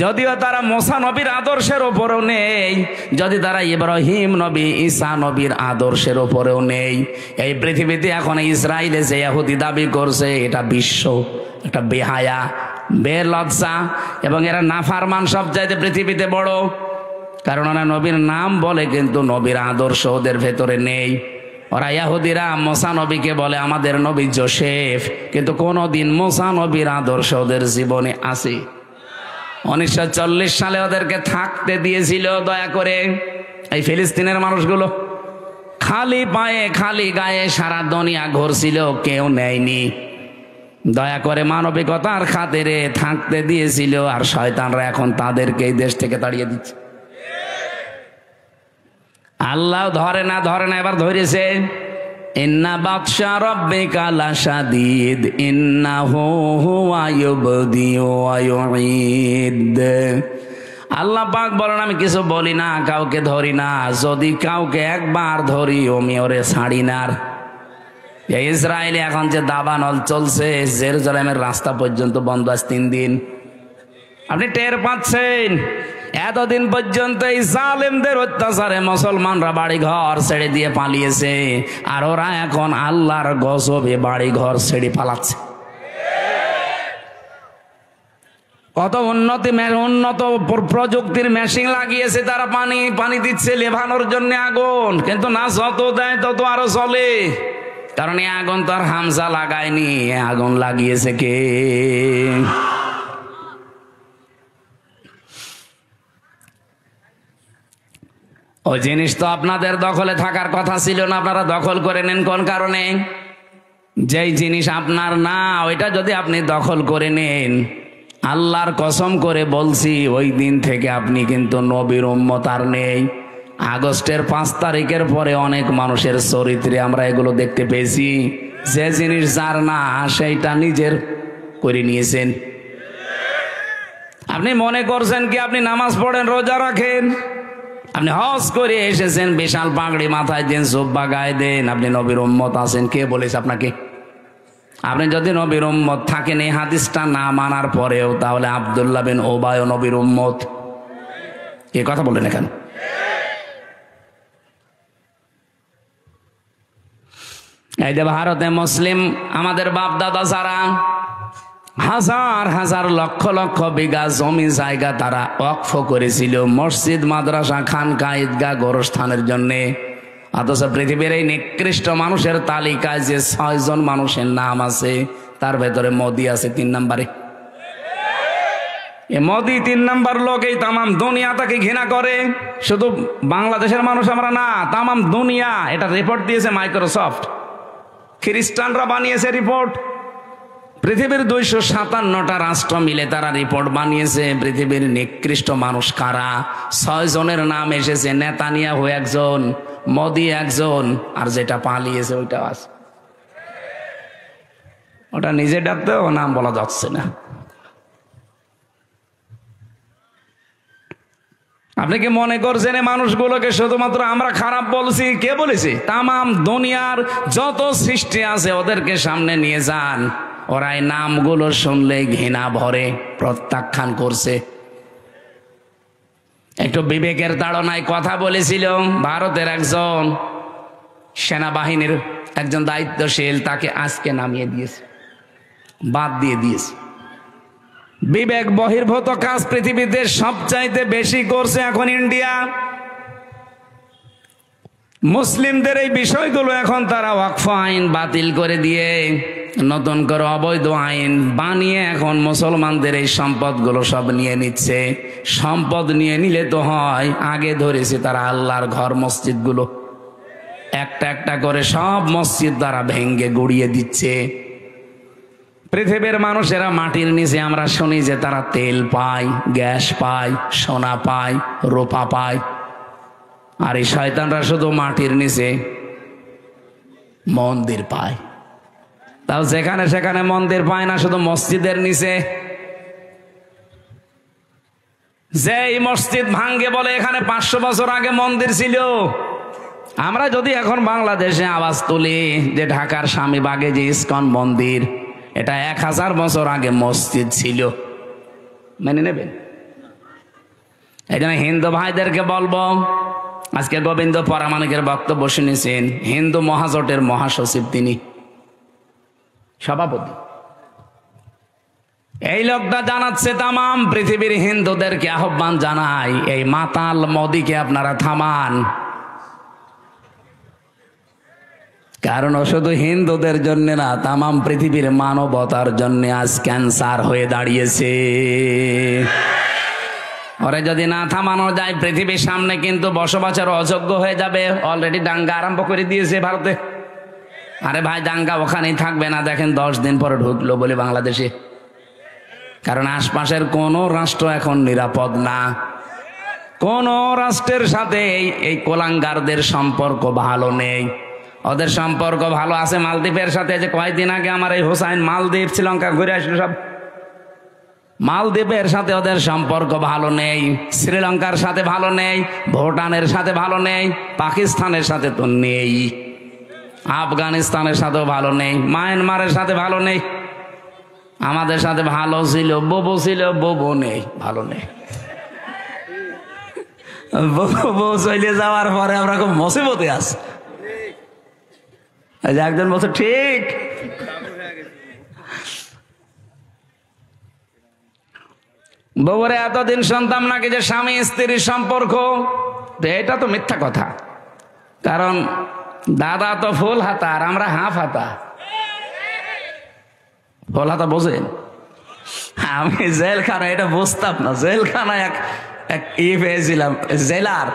যদিও তারা মুসা নবীর আদর্শের ওপরেও নেই, যদি তারা ইব্রাহিম নবী, ঈসা নবীর আদর্শের ওপরেও নেই। এই পৃথিবীতে এখন ইসরায়েলে যে ইহুদি দাবি করছে, এটা বিশ্ব একটা বেহায়া, বেলজ্জা, এবং এরা নাফারমান সব চাইতে পৃথিবীতে বড়। কারণ ওরা নবীর নাম বলে, কিন্তু নবীর আদর্শ ওদের ভেতরে নেই। ওরা ইহুদিরা মুসা নবীকে বলে আমাদের নবী জোসেফ, কিন্তু কোনোদিন মুসা নবীর আদর্শ ওদের জীবনে আছে? 1940 সালে ওদেরকে থাকতে দিয়েছিল দয়া করে এই ফিলিস্তিনের মানুষগুলো। খালি পায়ে খালি গায়ে সারা দুনিয়া ঘুরছিল, কেউ নেয়নি। দয়া করে মানবিকতার খাতিরে থাকতে দিয়েছিল, আর শয়তানরা এখন তাদেরকে এই দেশ থেকে তাড়িয়ে দিচ্ছে। আল্লাহ ধরে না, ধরে না, এবার ধরেছে। ইন্না বাতশা রাব্বিকা লাশাদীদ ইন্নাহু হুয়া ইউবদিউ ওয়া ইউঈদ। আল্লাহ পাক বলেন আমি কিছু বলি না, কাউকে ধরি না, যদি কাউকে একবার ধরি আমি ওরে ছাড়ি না। ইসরায়েলে এখন যে দাবানল চলছে, জেরুজালেমের রাস্তা পর্যন্ত বন্ধ আছে 3 দিন। আপনি টের পাচ্ছেন? এতদিন পর্যন্ত এই জালেমদের অত্যাচারে মুসলমানরা বাড়ি ঘর ছেড়ে দিয়ে পালিয়েছে, আর ওরা এখন আল্লাহর গজবে বাড়ি ঘর ছেড়ে পালাচ্ছে। কত উন্নত প্রযুক্তির মেশিন লাগিয়েছে তারা, পানি দিচ্ছে লেভানোর জন্য আগুন, কিন্তু না যত দেয় তত আরো চলে। কারণ এই আগুন তো আর হামজা লাগায়নি, আগুন লাগিয়েছে কে? ওই জিনিস তো আপনাদের দখলে থাকার কথা ছিল না, আপনারা দখল করে নেন কোন কারণে? যেই জিনিস আপনার না, ওইটা যদি আপনি দখল করে নেন, আল্লাহর কসম করে বলছি, ওই দিন থেকে আপনি কিন্তু নবীর উম্মত আর নেই। আগস্টের 5 তারিখের পরে অনেক মানুষের চরিত্রে আমরা এগুলো দেখতে পেয়েছি। যে জিনিস যার না, সেইটা নিজের করে নিয়েছেন। আপনি মনে করছেন কি আপনি নামাজ পড়েন, রোজা রাখেন, আপনি হজ করে এসেছেন, বিশাল পাগড়ি মাথায় দেন, জুব্বা গায়ে দেন, আপনি নবীর উম্মত আছেন? কে বলেছে আপনাকে? আপনি যদি নবীর উম্মত থাকেন, এই হাদিসটা না মানার পরেও, তাহলে আব্দুল্লাহ বিন উবায় নবীর উম্মত। এ কথা বললেন কেন? এই যে ভারতে মুসলিম আমাদের বাপ দাদা যারা হাজার হাজার লক্ষ লক্ষ বিঘা জমি জায়গা তারা ওয়াকফ করেছিল মসজিদ, মাদ্রাসা, খানকা, ঈদগাহ, গোরস্থানের জন্য। অথচ পৃথিবীর এই নিকৃষ্ট মানুষের তালিকায় যে 6 জন মানুষের নাম আছে, তার ভেতরে মোদি আছে 3 নম্বরে। এ মোদি 3 নম্বর লোক। এই তামাম দুনিয়া তাকে ঘৃণা করে। শুধু বাংলাদেশের মানুষ আমরা না, তামাম দুনিয়া। এটা রিপোর্ট দিয়েছে মাইক্রোসফট, খ্রিস্টানরা বানিয়েছে রিপোর্ট। পৃথিবীর 257টা রাষ্ট্র মিলে তারা রিপোর্ট বানিয়েছে পৃথিবীর নিকৃষ্ট মানুষ কারা। 6 জনের নাম এসেছে, নেতানিয়াহু একজন, মোদি একজন, আর যেটা পালিয়েছে ওইটা আছে। ওটা নিজে ডাকতেও নাম বলা যাচ্ছে না। আপনি কি মনে করছেন এই মানুষগুলোকে শুধুমাত্র আমরা খারাপ বলছি? কে বলেছে? তামাম দুনিয়ার যত সৃষ্টি আছে ওদেরকে সামনে নিয়ে যান, ওরা এই নামগুলো শুনলে ঘৃণা ভরে প্রত্যাখ্যান করছে। একটু বিবেকের তাড়নায় কথা বলেছিল ভারতের একজন সেনাবাহিনীর একজন দায়িত্বশীল, তাকে আজকে নামিয়ে দিয়েছে, বাদ দিয়ে দিয়েছে। বিবেক বহির্ভূত কাজ পৃথিবীতে সবচাইতে বেশি করছে এখন ইন্ডিয়া। মুসলিমদের এই বিষয়গুলো এখন তারা ওয়াকফ আইন বাতিল করে দিয়ে নতুন করে অবৈধ আইন বানিয়ে এখন মুসলমানদের এই সম্পদগুলো সব নিয়ে নিচ্ছে। সম্পদ নিয়ে নিলে তো হয়, আগে ধরেছে তারা আল্লাহর ঘর মসজিদগুলো, একটা একটা করে সব মসজিদ তারা ভেঙ্গে গুড়িয়ে দিচ্ছে। পৃথিবীর মানুষেরা মাটির নিচে আমরা শুনি যে তারা তেল পায়, গ্যাস পায়, সোনা পায়, রূপা পায়, আর এই শয়তানরা শুধু মাটির নিচে মন্দির পায়। তাও যেখানে সেখানে মন্দির পায় না, শুধু মসজিদের নিচে। যে এই মসজিদ ভাঙ্গে বলে এখানে 500 বছর আগে মন্দির ছিল। আমরা যদি এখন বাংলাদেশে আওয়াজ তুলি যে ঢাকার স্বামীবাগে যে ইস্কন মন্দির, এটা 1000 বছর আগে মসজিদ ছিল, মেনে নেবেন? এই জন্য হিন্দু ভাইদেরকে বলবো, আজকে গোবিন্দ পরামানিকের বক্তব্য শুনেছেন, হিন্দু মহাজোটের মহাসচিব, তিনি সভাপতি। এই লোকটা জানাচ্ছে তামাম পৃথিবীর হিন্দুদেরকে আহ্বান জানাই, এই মাতাল মোদিকে আপনারা থামান। কারণ ও শুধু হিন্দুদের জন্য না, তামাম পৃথিবীর মানবতার জন্য আজ ক্যান্সার হয়ে দাঁড়িয়েছে। ওরে যদি না থামানো যায়, পৃথিবীর সামনে কিন্তু বসবাসের অযোগ্য হয়ে যাবে। অলরেডি দাঙ্গা আরম্ভ করে দিয়েছে ভারতে। আরে ভাই, দাঙ্গা ওখানেই থাকবে না, দেখেন 10 দিন পরে ঢুকলো বলে বাংলাদেশে। কারণ আশপাশের কোন রাষ্ট্র এখন নিরাপদ না। কোন রাষ্ট্রের সাথে এই কোলাঙ্গারদের সম্পর্ক ভালো নেই। ওদের সম্পর্ক ভালো আছে মালদ্বীপের সাথে। যে কয়েকদিন আগে আমার এই হোসাইন মালদ্বীপ শ্রীলঙ্কা ঘুরে আসলো, সব মালদ্বীপের সাথে ওদের সম্পর্ক ভালো নেই, শ্রীলঙ্কার সাথে ভালো নেই, ভুটানের সাথে ভালো নেই, পাকিস্তানের সাথে তো নেই, আফগানিস্তানের সাথেও ভালো নেই, মায়ানমারের সাথে ভালো নেই। আমাদের সাথে ভালো ছিল, ববু ছিল, ববু নেই, ভালো নেই। বউ চলে যাওয়ার পরে আমরা খুব মুসিবতে আছি। একজন বলছে ঠিক, বউরে এতদিন শুনতাম নাকি যে স্বামী স্ত্রীর সম্পর্ক, এটা তো মিথ্যা কথা। কারণ দাদা তো ফুল হাতা আর আমরা হাফ হাতা। ফুল হাতা বোঝেন? আমি জেলখানা এটা বুঝতাম না। জেলখানায় এক পেয়েছিলাম, জেলার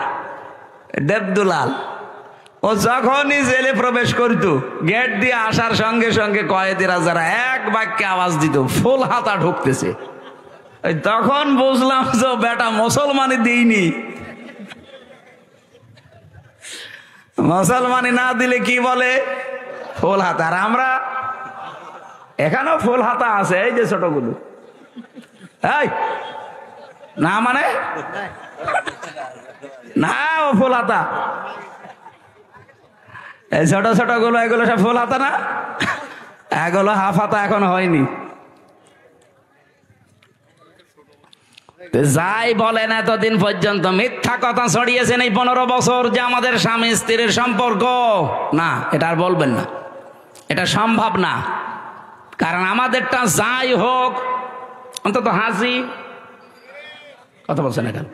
দেবদুলাল। ও যখনই জেলে প্রবেশ করতো, গেট দিয়ে আসার সঙ্গে সঙ্গে কয়েদিরা যারা এক বাক্যে আওয়াজ দিত, ফুল হাতা ঢুকতেছে। তখন বুঝলাম যে বেটা মুসলমানি দিইনি। মুসলমানি না দিলে কি বলে? ফুল হাতা। আর আমরা এখানেও ফুল হাতা আছে, এই যে ছোটগুলো। এই না মানে না, ও ফুল হাতা। এই ছোট ছোট গুলো, এগুলো সব ফুল হাতা না, এগুলো হাফ হাতা এখন হয়নি। যাই বলেন, এতদিন পর্যন্ত মিথ্যা কথা ছড়িয়েছেন এই 15 বছর যে আমাদের স্বামী স্ত্রীর সম্পর্ক না, এটা আর বলবেন না, এটা সম্ভব না। কারণ আমাদেরটা যাই হোক, অন্তত হাসি কথা বলছেন এখন।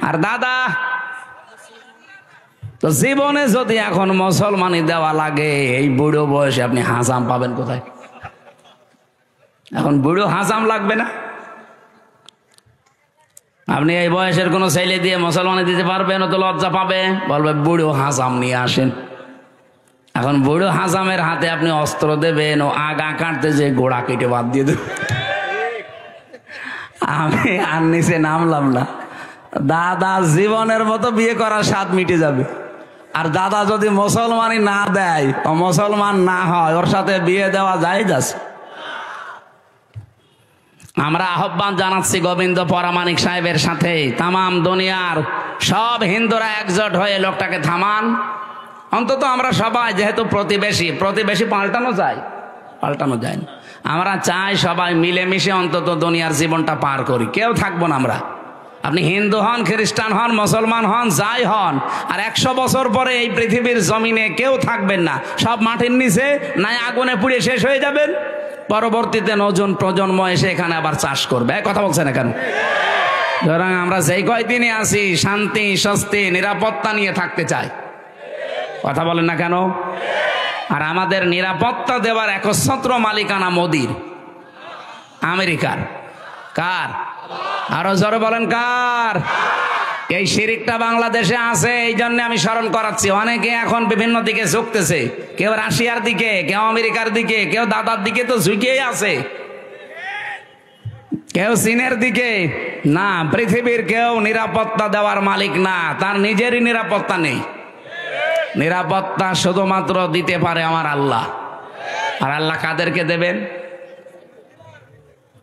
আর দাদা তো জীবনে যদি এখন মুসলমানি দেওয়া লাগে, এই বুড়ো বয়সে আপনি হাসাম পাবেন কোথায়? এখন বুড়ো হাসাম লাগবে না। আপনি এই বয়সের কোন ছেলে দিয়ে মুসলমানি দিতে পারবেন? ও তো লজ্জা পাবে, বলবে বুড়ো হাসাম নিয়ে আসেন। এখন বুড়ো হাসামের হাতে আপনি অস্ত্র দেবেন, ও আগা কাটতে যে গোড়া কেটে বাদ দিয়ে দেবে। আমি আর নিচে নামলাম না। দাদা জীবনের মতো বিয়ে করার স্বাদ মিটে যাবে। আর দাদা যদি মুসলমানি না দেয়, ও মুসলমান না হয়, ওর সাথে বিয়ে দেওয়া জায়েজ আছে। আমরা আহ্বান জানাচ্ছি গোবিন্দ পরামানিক সাহেবের সাথে, তামাম দুনিয়ার সব হিন্দুরা একজোট হয়ে লোকটাকে থামান। অন্তত আমরা সবাই, যেহেতু প্রতিবেশী পাল্টানো যায় না। আমরা চাই সবাই মিলেমিশে অন্তত দুনিয়ার জীবনটা পার করি। কেউ থাকবো না আমরা। আপনি হিন্দু হন, খ্রিস্টান হন, মুসলমান হন, যাই হন, আর 100 বছর পরে এই পৃথিবীর জমিনে কেউ থাকবেন না, সব মাটির নিচে নাই আগুনে পুড়ে শেষ হয়ে যাবেন। পরবর্তীতে নতুন প্রজন্ম এসে এখানে আবার চাষ করবে। কথা বলছেন কেন? সুতরাং আমরা যেই কয়দিনে আছি শান্তি, স্বস্তি, নিরাপত্তা নিয়ে থাকতে চাই। কথা বলেন না কেন? আর আমাদের নিরাপত্তা দেওয়ার একচ্ছত্র মালিকানা মোদির, আমেরিকার। কার? আরো জোরে বলেন কার? এই শিরিকটা বাংলাদেশে আছে, এই জন্য আমি স্মরণ করাচ্ছি। অনেকে এখন বিভিন্ন দিকে ঝুঁকতেছে, কেউ রাশিয়ার দিকে, কেউ আমেরিকার দিকে, কেউ দাদার দিকে তো ঝুঁকেই আছে, কেউ চীনের দিকে। না, পৃথিবীর কেউ নিরাপত্তা দেওয়ার মালিক না, তার নিজেরই নিরাপত্তা নেই। নিরাপত্তা শুধুমাত্র দিতে পারে আমার আল্লাহ। আর আল্লাহ কাদেরকে দেবেন?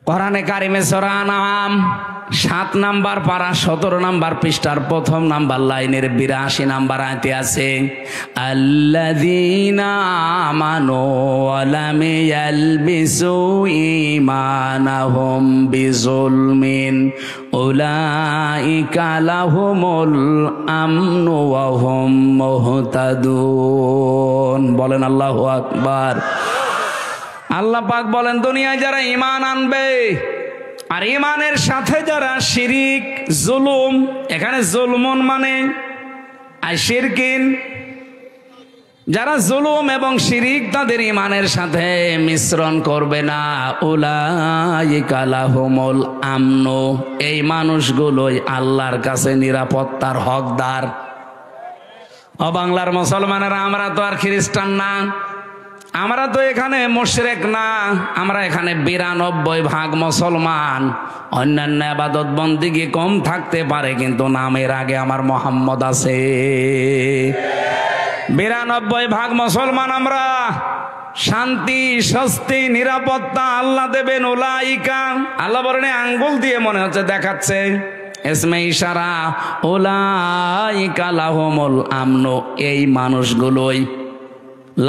কোরআনে কারিমে সূরা আনআম 7 নাম্বার পারা 17 নাম্বার পৃষ্ঠার 1ম নাম্বার লাইনের 82 নাম্বার আয়াতে আছে, আল্লাযীনা আমানু ওয়া লাম ইয়ালবিসু ঈমানাহুম বিযুলমিন উলাইকা লাহুমুল আমনু ওয়া হুম মুহতাদুন। বলেন আল্লাহু আকবার। আল্লাহ পাক বলেন, দুনিয়ায় যারা ঈমান আনবে আর ঈমানের সাথে যারা শিরিক, জুলুম, এখানে জুলমুন মানে শিরকিন, যারা জুলুম এবং শিরিক তাদের ঈমানের সাথে মিশ্রণ করবে না, উলাইকা লাহুমুল আমনু, এই মানুষগুলোই আল্লাহর কাছে নিরাপত্তার হকদার। ও বাংলার মুসলমানেরা, আমরা তো আর খ্রিস্টান না, আমরা তো এখানে মুশরিক না, আমরা এখানে 92% মুসলমান। অন্যান্য ইবাদত বন্দেগী কম থাকতে পারে, কিন্তু নামের আগে আমার মোহাম্মদ আছে। 92% মুসলমান আমরা। শান্তি, স্বস্তি, নিরাপত্তা আল্লাহ দেবেন। উলাইকা, আল্লাহ বলেন আঙ্গুল দিয়ে মনে হচ্ছে দেখাচ্ছে, ইসমে ইশারা, উলাইকা লাহুমুল আমনু, এই মানুষগুলোই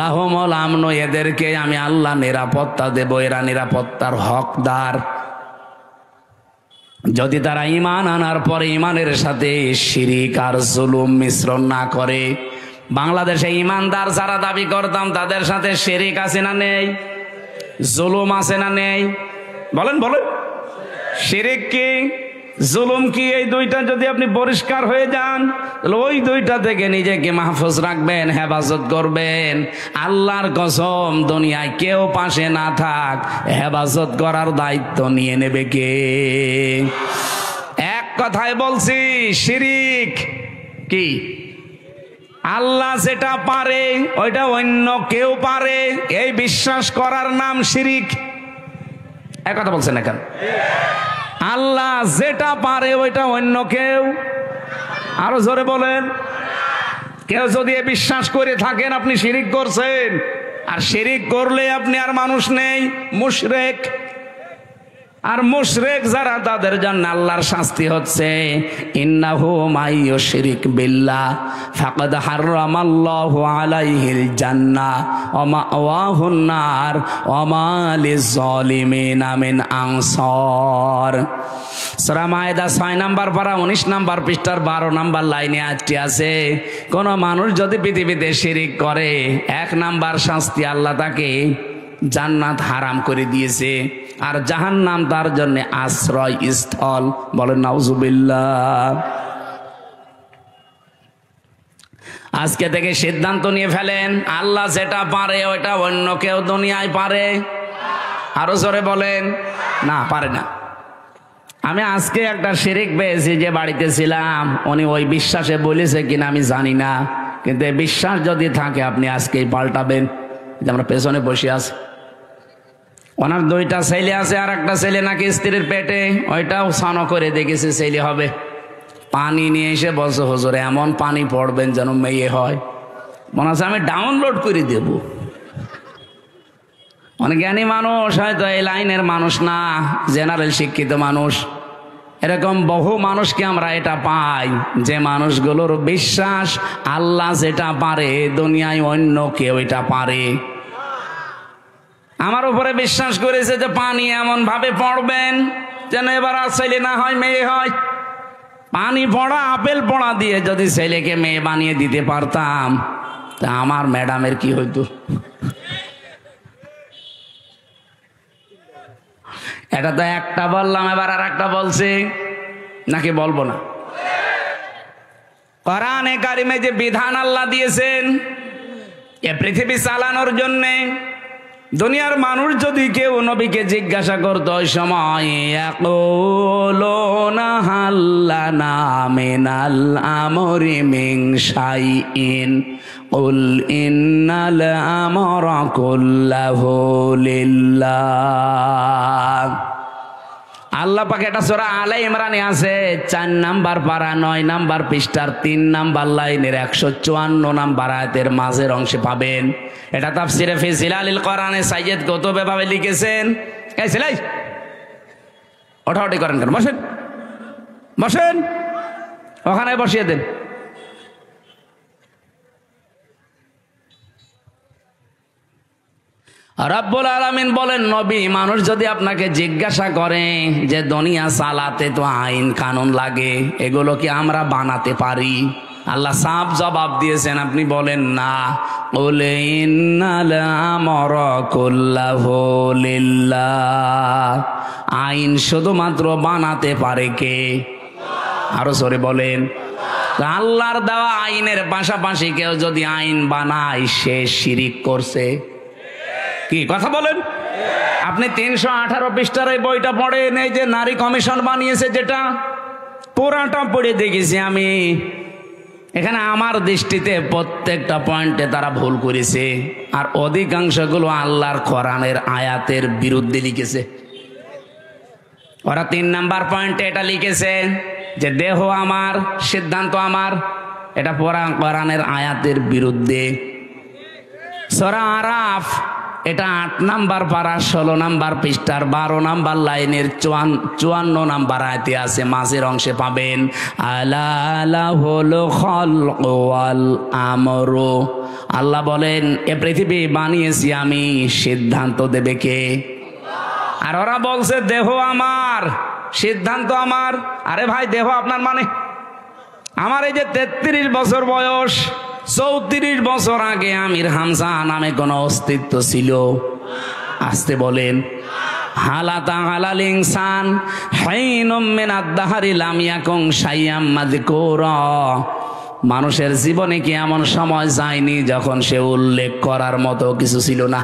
লাহুমুল আমনু, এদেরকে আমি আল্লাহ নিরাপত্তা দেব, এরা নিরাপত্তার হকদার। যদি তারা ঈমান আনার পরে ঈমানের সাথে শিরিক আর জুলুম মিশ্রণ না করে। বাংলাদেশে ঈমানদার যারা দাবি করতাম তাদের সাথে শিরিক আছে না নেই? জুলুম আছে না নেই? বলেন বলেন। শিরিক কি, জুলুম কি, এই দুইটা যদি আপনি পরিষ্কার হয়ে যান, তাহলে ওই দুইটা থেকে নিজেকে মাহফুজ রাখবেন, হেফাজত করবেন। আল্লাহর কসম, দুনিয়ায় কেউ পাশে না থাক, হেফাজত করার দায়িত্ব নিয়ে নেবে কে? এক কথায় বলছি, শিরিক কি? আল্লাহ যেটা পারে ওইটা অন্য কেউ পারে, এই বিশ্বাস করার নাম শিরিক। এক কথা বলছেন না কেন? আল্লাহ যেটা পারে ওইটা অন্য কেউ, আরো জোরে বলেন। কেউ যদি বিশ্বাস করে থাকেন আপনি শিরিক করছেন, আর শিরিক করলে আপনি আর মানুষ নেই, মুশরিক। আর মুশরিক যারা, তাদের জন্য আল্লাহর শাস্তি হচ্ছে, ইন্নাহু মাইয়ুশরিক বিল্লাহ ফাকাদ হারামাল্লাহু আলাইহিল জান্নাহ ওয়া মাওয়াহুন নার ওয়া মা লিয-যালিমিনা মিন আনসার। সূরা মায়েদা 6 নাম্বার পারা 19 নাম্বার পৃষ্ঠার 12 নাম্বার লাইনে আয়াতটি আছে, কোন মানুষ যদি পৃথিবীতে শিরিক করে, 1 নাম্বার শাস্তি, আল্লাহ তাকে জান্নাত হারাম করে দিয়েছে, আর জাহান্নাম তার জন্য আশ্রয় স্থল। বলেন নাউজুবিল্লাহ। আজকে থেকে সিদ্ধান্ত নিয়ে ফেলেন, আল্লাহ যেটা পারে ওইটা অন্য কেউ দুনিয়ায় পারে? আরো জোরে বলেন। না, পারে না। আমি আজকে একটা শিরিক পেয়েছি, যে বাড়িতে ছিলাম, উনি ওই বিশ্বাসে বলেছে কিনা আমি জানি না, কিন্তু এই বিশ্বাস যদি থাকে আপনি আজকেই পাল্টাবেন। আমরা পেছনে বসে আছি, ওনার 2টা ছেলে আছে, আর একটা ছেলে নাকি স্ত্রীর পেটে, ওইটাও স্নান করে দেখেছে ছেলে হবে। পানি নিয়ে এসে বলছে, হুজুর এমন পানি পড়বেন যেন মেয়ে হয়। মনে হচ্ছে আমি ডাউনলোড করে দেব। অনেক জ্ঞানী মানুষ, হয়তো এই লাইনের মানুষ না, জেনারেল শিক্ষিত মানুষ, এরকম বহু মানুষকে আমরা এটা পাই, যে মানুষগুলোর বিশ্বাস আল্লাহ যেটা পারে দুনিয়ায় অন্য কেউ এটা পারে। আমার উপরে বিশ্বাস করেছে যে পানি এমন ভাবে পড়বেন যেন এবার আর ছেলে না হয় মেয়ে হয়। পানি পড়া আপেল পড়া দিয়ে যদি ছেলেকে মেয়ে বানিয়ে দিতে পারতাম তা আমার ম্যাডামের কি হইতো? এটা তো একটা বললাম, এবার আর একটা বলছি, নাকি বলবো না? কোরআনে কারিমে যে বিধান আল্লাহ দিয়েছেন এ পৃথিবী চালানোর জন্যে, দুনিয়ার মানুষ যদি কেউ নবীকে জিজ্ঞাসা করতো ওই সময়, ইয়াকুলুনা হাল্লানা মিনাল আমরি মিন শাইইন কুল ইন্নাল আমরা কুল্লাহু লিল্লাহ। আল্লাহ পাক এটা সূরা আলে ইমরানে আছে 4 নাম্বার পারা 9 নাম্বার পৃষ্ঠার 3 নাম্বার লাইনের 154 নাম্বার আয়াতের মাঝের অংশে পাবেন। এটা তাফসিরে ফি জিলালিল কোরআনে সাইয়্যিদ কুতুব এভাবে লিখেছেন। এই ছেলে ওঠাউঠি করেন কেন? বসেন বসেন, ওখানে বসিয়ে দেন। রব্বুল আলামিন বলেন, নবী মানুষ যদি আপনাকে জিজ্ঞাসা করে যে দুনিয়া চালাতে তো আইন কানুন লাগে, এগুলো কি আমরা বানাতে পারি? আল্লাহ সাফ জবাব দিয়েছেন, আপনি বলেন না। কুল ইন্নাল আমরা কুল্লাহু লিল্লাহ। আইন শুধুমাত্র বানাতে পারে কে? আরো জোরে বলেন। আল্লাহর দেওয়া আইনের পাশাপাশি কেউ যদি আইন বানায় সে শিরিক করছে। কি কথা বলেন? আপনি 318 পৃষ্ঠার এই বইটা পড়েন, এই যে নারী কমিশন বানিয়েছে যেটা, পুরাটা পড়ে দেখেছি আমি। এখানে আমার দৃষ্টিতে প্রত্যেকটা পয়েন্টে তারা ভুল করেছে, আর অধিকাংশগুলো আল্লাহর কোরআনের আয়াতের বিরুদ্ধে লিখেছে। ওরা 3 নাম্বার পয়েন্টে এটা লিখেছে যে দেহ আমার, সিদ্ধান্ত আমার, এটা কোরআনের আয়াতের বিরুদ্ধে। সূরা আরাফ এটা 8 নাম্বার পারা 16 নাম্বার পৃষ্ঠার 12 নাম্বার লাইনের 54 নাম্বার আয়াতে আছে, মাঝের অংশে পাবেন আলা লাহুল খালকু ওয়াল আমরু। আল্লাহ বলেন এ পৃথিবী বানিয়েছি আমি, সিদ্ধান্ত দেবে কে? আর ওরা বলছে দেহ আমার, সিদ্ধান্ত আমার। আরে ভাই, দেহ আপনার মানে? আমার এই যে 33 বছর বয়স, 34 বছর আগে আমির হামজা নামে কোন অস্তিত্ব ছিল? আসতে বলেন। হালাতা হালাল ইনসান হাইনুম মিনাদ দাহরি লাম ইয়াকুন শাইয়াম মাযকুরা। মানুষের জীবনে কি এমন সময় যায়নি যখন সে উল্লেখ করার মতো কিছু ছিল না?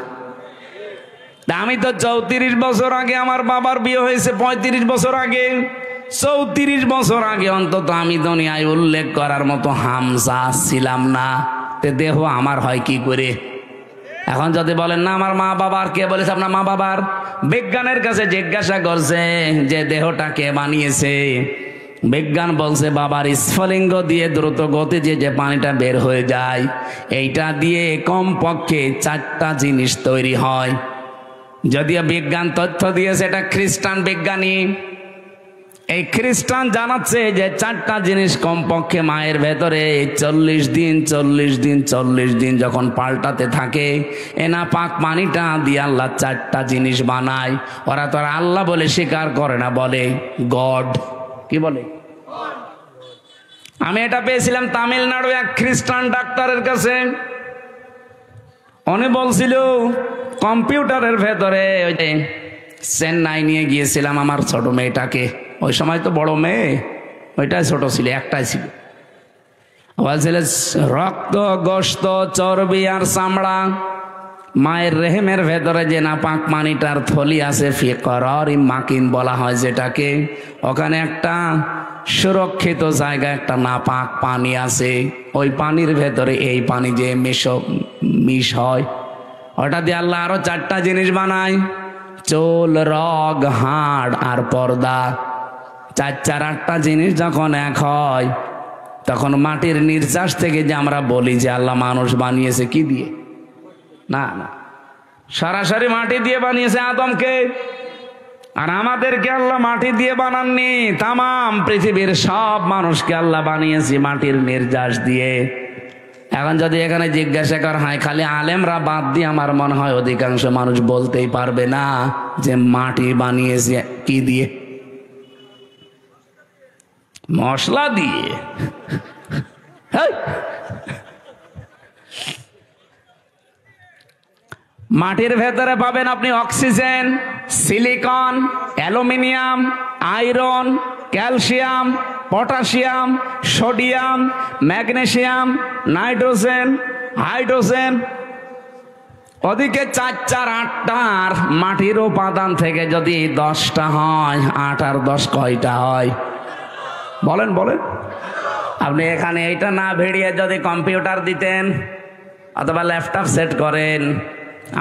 আমি তো 34 বছর আগে আমার বাবার বিয়ে হয়েছে, 35 বছর আগে, 34 বছর আগে অন্তত আমি দুনিয়ায় উল্লেখ করার মতো হামজা ছিলাম না। তে দেহ আমার হয় কি করে? এখন যদি বলেন না আমার মা বাবার, কে বলেছে আপনার মা বাবার? বিজ্ঞানের কাছে জিজ্ঞাসা করছে যে দেহটা কে বানিয়েছে? বিজ্ঞান বলছে বাবার স্ফলিঙ্গ দিয়ে দ্রুত গতিতে যে পানিটা বের হয়ে যায়, এইটা দিয়ে কমপক্ষে 4টা জিনিস তৈরি হয়। যদিও বিজ্ঞান তথ্য দিয়েছে, এটা খ্রিস্টান বিজ্ঞানী, এই খ্রিস্টান জানাচ্ছে যে 4টা জিনিস কমপক্ষে মায়ের ভেতরে 40 দিন যখন পাল্টাতে থাকে, এনা পাক পানিটা দিয়ে আল্লাহ 4টা জিনিস বানায়। ওরা তো আর আল্লাহ বলে স্বীকার করে না, বলে গড। কি বলে? আমি এটা পেয়েছিলাম তামিলনাড়ু এক খ্রিস্টান ডাক্তারের কাছে। উনি বলছিল কম্পিউটারের ভেতরে, ওই যে চেন্নাই নিয়ে গিয়েছিলাম আমার ছোট মেয়েটাকে, ওই সময় তো বড় মেয়ে, ওইটাই ছোট ছিল, একটাই ছিল। বলছিল রক্ত, গোশত, চর্বি আর চামড়া, মায়ের রেহেমের ভেতরে যে নাপাক পানিটার থলি আছে, ফিকরারি মাকিন বলা হয় যেটাকে, ওখানে একটা সুরক্ষিত জায়গা, একটা নাপাক পানি আছে। ওই পানির ভেতরে এই পানি যে মিশ হয়, ওটা দিয়ে আল্লাহ আরো 4টা জিনিস বানায়, চুল, রগ, হাড় আর পর্দা। 4-8টা জিনিস যখন এক হয়, তখন মাটির নির্যাস থেকে যে আমরা বলি যে আল্লাহ মানুষ বানিয়েছে কি দিয়ে? না না, সরাসরি মাটি দিয়ে বানিয়েছে আদমকে। আর আমাদেরকে আল্লাহ মাটি দিয়ে বানাননি, তামাম পৃথিবীর সব মানুষকে আল্লাহ বানিয়েছে মাটির নির্যাস দিয়ে। এখন যদি এখানে জিজ্ঞাসা করা হয় খালি আলেমরা বাদ দিয়ে, আমার মনে হয় অধিকাংশ মানুষ বলতেই পারবে না যে মাটি বানিয়েছে কি দিয়ে। মশলা দিয়ে। মাটির ভেতরে পাবেন আপনি oxygen, silicon, aluminium, iron, calcium, potassium, sodium, magnesium, nitrogen, hydrogen. ওদিকে 4 4 8টার মাটির উপাদান থেকে যদি 10টা হয়, 8 আর 10 কয়টা হয় বলেন বলেন? আপনি এখানে এইটা না ভিড়িয়ে যদি কম্পিউটার দিতেন অথবা ল্যাপটপ সেট করেন,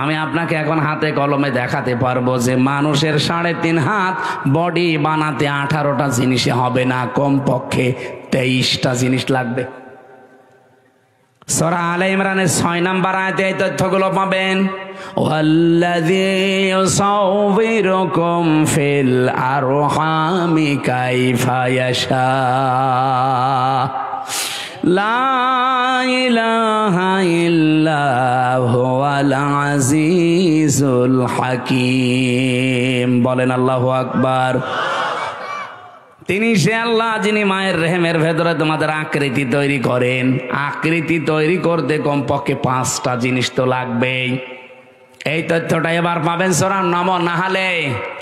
আমি আপনাকে এখন হাতে কলমে দেখাতে পারবো যে মানুষের 3.5 হাত বডি বানাতে 18টা জিনিসে হবে না, কমপক্ষে 23টা জিনিস লাগবে। সূরা আলে ইমরানের 6 নম্বর আয়াতে এই তথ্যগুলো পাবেন। ওয়াল্লাযী ইউসাউবিরুকুম ফিল আরহামি কাইফা ইয়াশা লা ইলাহা ইল্লা হুয়াল আজিজুল হাকীম। বলেন আল্লাহু আকবার। তিনি সে আল্লাহ যিনি মায়ের রেহেমের ভেতরে তোমাদের আকৃতি তৈরি করেন। আকৃতি তৈরি করতে কমপক্ষে 5টা জিনিস তো লাগবেই। এই তথ্যটা এবার পাবেন সূরা নাহলে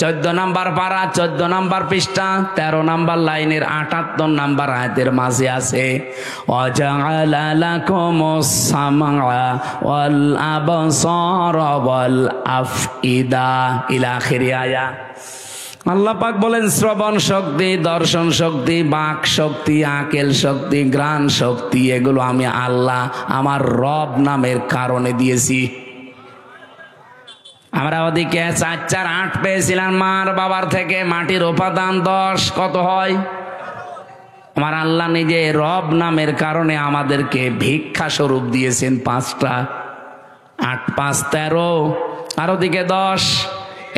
14 নম্বর পারা, 14 নম্বর পৃষ্ঠা, 13 নম্বর লাইনের 78 নম্বর আয়াতের মাঝে আছে। ওয়াজআলা লাকুমুস সামআ ওয়াল আবসারা ওয়াল আফইদা ইলা আখিরি আয়া। আল্লাহ পাক বলেন শ্রবণ শক্তি, দর্শন শক্তি, বাক শক্তি, আকেল শক্তি, ঘ্রাণ শক্তি এগুলো আমি আল্লাহ আমার রব নামের কারণে দিয়েছি। আমরা ওদিকে 4 4 8 পেয়েছিলাম মার বাবার থেকে, মাটির উপাদান 10 কত হয়? আমার আল্লাহ নিজে রব নামের কারণে আমাদেরকে ভিক্ষা স্বরূপ দিয়েছেন 5টা। 8 5 13 আর ওদিকে 10,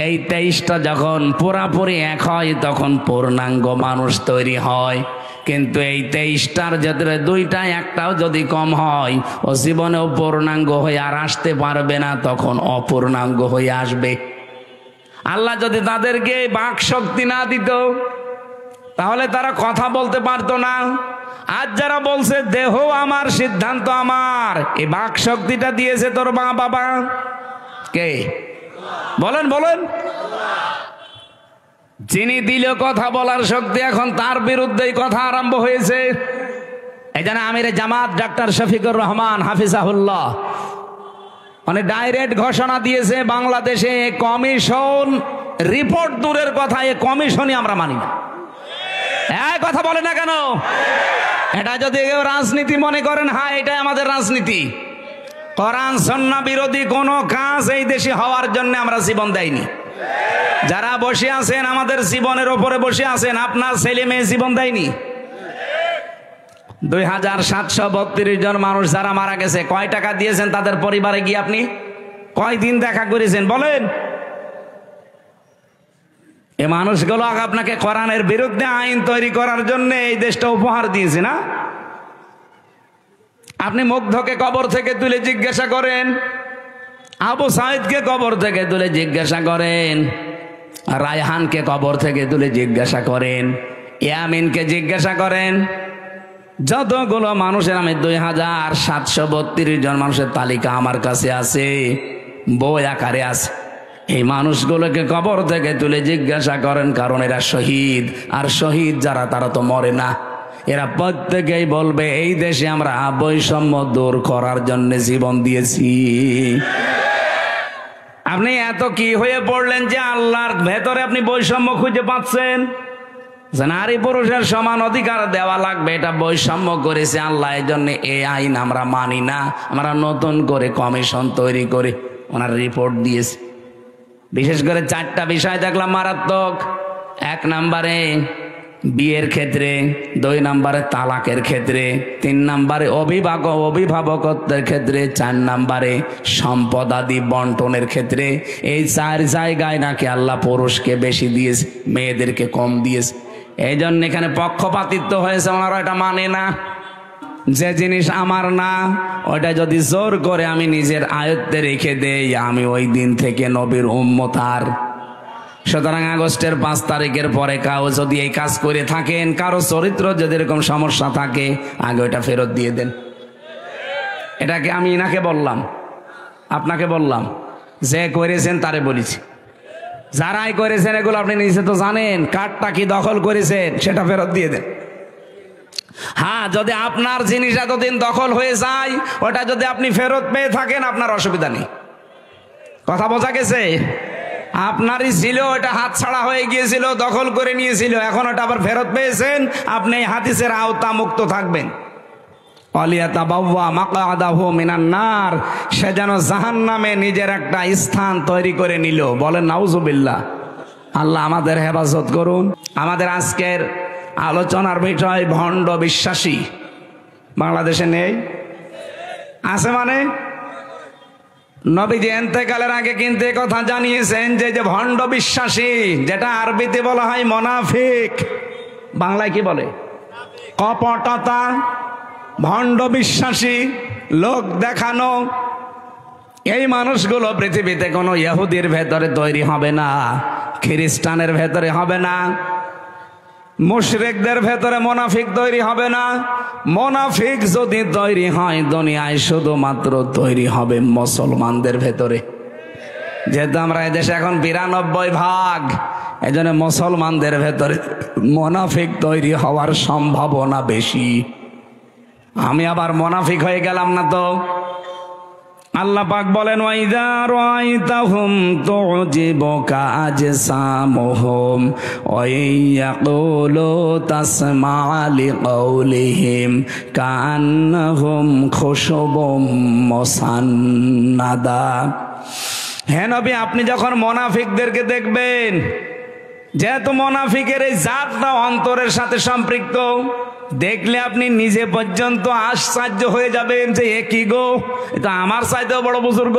এই 23টা যখন পুরাপুরি এক হয় তখন পূর্ণাঙ্গ মানুষ তৈরি হয়। কিন্তু এই 23টার ভেতরে 2টা 1টাও যদি কম হয় ও জীবনেও পূর্ণাঙ্গ হয়ে আর আসতে পারবে না, তখন অপূর্ণাঙ্গ হয়ে আসবে। আল্লাহ যদি তাদেরকে বাক শক্তি না দিত তাহলে তারা কথা বলতে পারতো না। আজ যারা বলছে দেহ আমার সিদ্ধান্ত আমার, এই বাক শক্তিটা দিয়েছে তোর মা বাবা কে? বলেন বলেন। যিনি দিল কথা বলার শক্তি, এখন তার বিরুদ্ধেই কথা আরম্ভ হয়েছে। এই জন্য আমির জামাত ডাক্তার শফিকুর রহমান হাফিজাহুল্লাহ মানে ডাইরেক্ট ঘোষণা দিয়েছে বাংলাদেশে কমিশন রিপোর্ট দূরের কথা, এই কমিশনই আমরা মানি না। এই কথা বলে না কেন? এটা যদি কেউ রাজনীতি মনে করেন, হ্যাঁ এটাই আমাদের রাজনীতি। কোরআন সুন্নাহ বিরোধী কোনো কাজ এই দেশে হওয়ার জন্য আমরা জীবন দেয়নি। যারা বসে আছেন আমাদের জীবনের ওপরে বসে আছেন, আপনার ছেলে মেয়ে জীবন দেয়নি। 2732 জন মানুষ যারা মারা গেছে, কয় টাকা দিয়েছেন তাদের পরিবারে গিয়ে? আপনি কয়দিন দেখা করেছেন বলেন? এই মানুষগুলো আপনাকে কোরআনের বিরুদ্ধে আইন তৈরি করার জন্য এই দেশটা উপহার দিয়েছে না? আপনি মুগ্ধকে কবর থেকে তুলে জিজ্ঞাসা করেন, আবু সাইদকে কবর থেকে তুলে জিজ্ঞাসা করেন, রায়হানকে কবর থেকে তুলে জিজ্ঞাসা করেন, ইয়ামিনকে জিজ্ঞাসা করেন, যতগুলো মানুষের আমি 2732 জন মানুষের তালিকা আমার কাছে আছে, বই আকারে আছে। এই মানুষগুলোকে কবর থেকে তুলে জিজ্ঞাসা করেন, কারণ এরা শহীদ। আর শহীদ যারা তারা তো মরে না। এরা প্রত্যেকেই বলবে এই দেশে আমরা বৈষম্য দূর করার জন্য জীবন দিয়েছি। আপনি এত কি হয়ে পড়লেন যে আল্লাহর ভেতরে আপনি বৈষম্য খুঁজে পাচ্ছেন? নারী পুরুষের সমান অধিকার দেওয়া লাগবে, এটা বৈষম্য করেছে আল্লাহ। এই জন্য এই আইন আমরা মানি না। আমরা নতুন করে কমিশন তৈরি করে ওনার রিপোর্ট দিয়েছি। বিশেষ করে 4টা বিষয় দেখলাম মারাত্মক। 1 নম্বরে বিয়ের ক্ষেত্রে, 2 নম্বরে তালাকের ক্ষেত্রে, 3 নম্বরে অভিভাবকত্বের ক্ষেত্রে, 4 নম্বরে সম্পদ আদি বন্টনের ক্ষেত্রে। এই 4 জায়গায় নাকি আল্লাহ পুরুষকে বেশি দিয়েছে, মেয়েদেরকে কম দিয়েছে। এই জন্য এখানে পক্ষপাতিত্ব হয়েছে। ওনারা এটা মানে না। যে জিনিস আমার না ওটা যদি জোর করে আমি নিজের আয়ত্তে রেখে দেই, আমি ওই দিন থেকে নবীর উম্মত আর সুতরাং আগস্টের 5 তারিখের পরে কাউ যদি এই কাজ করে থাকেন, কারো চরিত্র যদি এরকম সমস্যা থাকে, আগে ওটা ফেরত দিয়ে দেন। এটাকে আমি ইনাকে বললাম, আপনাকে বললাম, যে করেছেন তারে বলেছি। যারাই করেছেন এগুলো আপনি নিজে তো জানেন, কার্ডটা কি দখল করেছেন সেটা ফেরত দিয়ে দেন। হ্যাঁ, যদি আপনার জিনিস এতদিন দখল হয়ে যায়, ওটা যদি আপনি ফেরত পেয়ে থাকেন, আপনার অসুবিধা নেই। কথা বোঝা গেছে? আপনারই ছিল, ওটা হাতছাড়া হয়ে গিয়েছিল, দখল করে নিয়েছিল, এখন ওটা আবার ফেরত পেয়েছেন, আপনি এই হাদিসের আওতা মুক্ত থাকবেন। সে যেন জাহান্নামে নিজের একটা স্থান তৈরি করে নিল। বলেন নাউজুবিল্লাহ। আল্লাহ আমাদের হেফাজত করুন। আমাদের আজকের আলোচনার বিষয় ভণ্ড বিশ্বাসী। বাংলাদেশে নেই, আছে মানে নবীজি ইন্তেকালের আগে কিন্তু এই কথা জানিয়েছেন যে ভণ্ড বিশ্বাসী, যেটা আরবিতে বলা হয় মুনাফিক, বাংলায় কি বলে? কপটতা। ভণ্ড বিশ্বাসী, লোক দেখানো, এই মানুষগুলো পৃথিবীতে কোনো ইহুদির ভেতরে তৈরি হবে না, খ্রিস্টানের ভেতরে হবে না, মুশরিকদের ভেতরে মুনাফিক তৈরি হবে না। মুনাফিক যদি তৈরি হয় দুনিয়ায়, শুধুমাত্র তৈরি হবে মুসলমানদের ভেতরে। যেহেতু আমরা এদেশে এখন 92%, এজন্য মুসলমানদের ভেতরে মুনাফিক তৈরি হওয়ার সম্ভাবনা বেশি। আমি আবার মুনাফিক হয়ে গেলাম না তো? আল্লাহ পাক বলেন, ওয়াইদা রাআইতাহুম তুজিবুকা আজসামুহুম ওয়া ইয়াকুলু তাসমা'ু লিকাউলিহিম কান্নাহুম খুশুবুম মুসান্নাদা। হে নবী, আপনি যখন মুনাফিকদেরকে দেখবেন, যেহেতু মুনাফিকের এই জাতটা অন্তরের সাথে সম্পৃক্ত, দেখলে আপনি নিজে পর্যন্ত আশ্চর্য হয়ে যাবেন যে এ কি গো, এটা আমার চাইতেও বড় বুজুর্গ।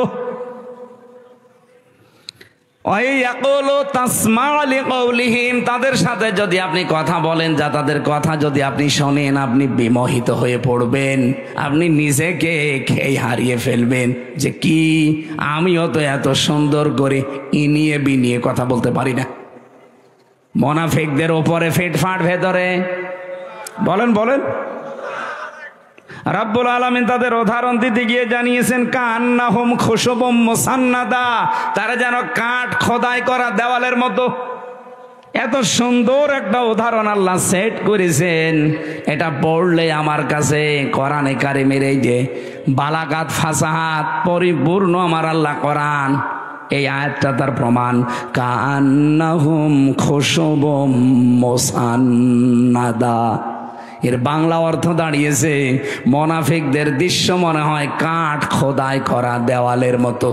তাদের সাথে যদি আপনি কথা বলেন, যা তাদের কথা যদি আপনি শোনেন, আপনি বিমোহিত হয়ে পড়বেন, আপনি নিজেকে খেয়ে হারিয়ে ফেলবেন যে কি, আমিও তো এত সুন্দর করে ইনিয়ে বিনিয়ে কথা বলতে পারি না। মুনাফিকদের ওপরে ফিটফাট, ভেতরে বলেন বলেন। রাব্বুল আলামিন তাদের উদাহরণ দিতে গিয়ে জানিয়েছেন, কান্নাহুম খুশুবুম মুসান্নাদা, তারা যেন কাঠ খোদাই করা দেওয়ালের মতো। এত সুন্দর একটা উদাহরণ আল্লাহ সেট করেছেন, এটা পড়লে আমার কাছে কোরআনে কারিমের এই যে বালাগাত ফাসাহাত পরিপূর্ণ আমার আল্লাহ কোরআন, এই আয়াতটা তার প্রমাণ। কান্নাহুম খুশুবুম মুসান্নাদা, এর বাংলা অর্থ দাঁড়িয়েছে, মুনাফিকদের দৃশ্য মনে হয় কাঠ খোদাই করা দেওয়ালের মতো।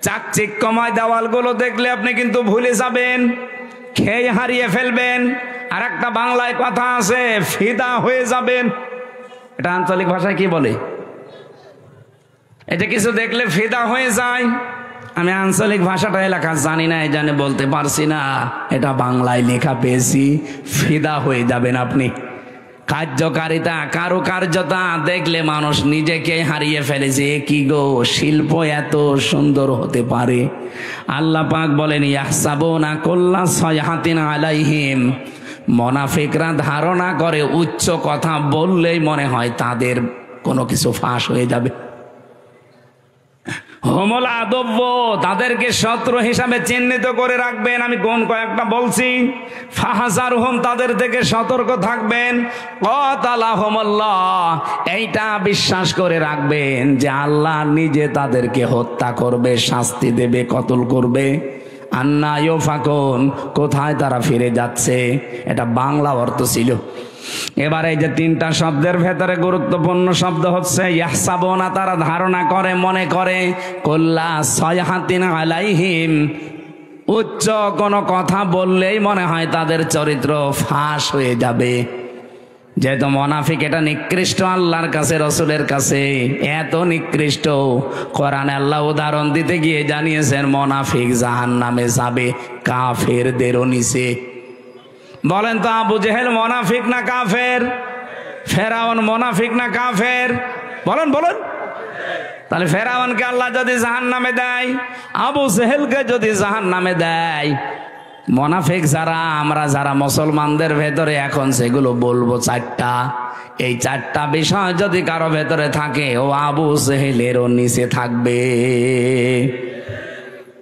চাকচিক্যময় দেওয়ালগুলো দেখলে আপনি কিন্তু ভুলে যাবেন, খেয়ে হারিয়ে ফেলবেন। আর একটা বাংলায় কথা আছে, ফিদা হয়ে যাবেন। এটা আঞ্চলিক ভাষায় কি বলে? এটা কিছু দেখলে ফিদা হয়ে যায়। আমি আঞ্চলিক ভাষাটা এলাকা জানি না, এই জানে বলতে পারছি না। এটা বাংলায় লেখা পেয়েছি, ফিদা হয়ে যাবেন আপনি। কার্যকারিতা, কারুকার্যতা দেখলে মানুষ নিজেকে হারিয়ে ফেলেছে। কি গো, শিল্প এত সুন্দর হতে পারে। আল্লাহ পাক বলেন, ইয়াহসাবুনা কুল্লা সাইহাতিন আলাইহিম, মুনাফিকরা ধারণা করে উচ্চ কথা বললেই মনে হয় তাদের কোনো কিছু ফাঁস হয়ে যাবে। হোমল আদব্য, তাদেরকে শত্রু হিসাবে চিহ্নিত করে রাখবেন। আমি কোন কয়েকটা বলছি, ফাহাজারহুম, তাদের থেকে সতর্ক থাকবেন। ক্বাতালাহুমুল্লাহ, এইটা বিশ্বাস করে রাখবেন যে আল্লাহ নিজে তাদেরকে হত্যা করবে, শাস্তি দেবে, কতল করবে। আন্না ইউফাকুন, কোথায় তারা ফিরে যাচ্ছে, এটা বাংলা অর্থ ছিল। এবার এই যে তিনটা শব্দের ভেতরে গুরুত্বপূর্ণ শব্দ হচ্ছে ইয়াহসাবুনা, তারা ধারণা করে, মনে করে, কুল্লা সাইহাতিন আলাইহিম, উচ্চ কোনো কথা বললেই মনে হয় তাদের চরিত্র ফাঁস হয়ে যাবে। যেহেতু মুনাফিক এটা নিকৃষ্ট আল্লাহর কাছে, রসুলের কাছে এত নিকৃষ্ট, কোরআনে আল্লাহ উদাহরণ দিতে গিয়ে জানিয়েছেন মুনাফিক জাহান্নামে যাবে কাফেরদেরও নিচে। বলেন তো, আবু জেহেল মুনাফিক না কাফের? ফেরাউন মুনাফিক না কাফের? বলেন বলেন। তাহলে ফেরাউনকে আল্লাহ যদি জাহান্নামে দেয়, আবু জেহেলকে যদি জাহান্নামে দেয়, মুনাফিক যারা আমরা যারা মুসলমানদের ভেতরে এখন সেগুলো বলবো চারটা, এই চারটা বিষয় যদি কারো ভেতরে থাকে ও আবু জেহেলেরও নিচে থাকবে।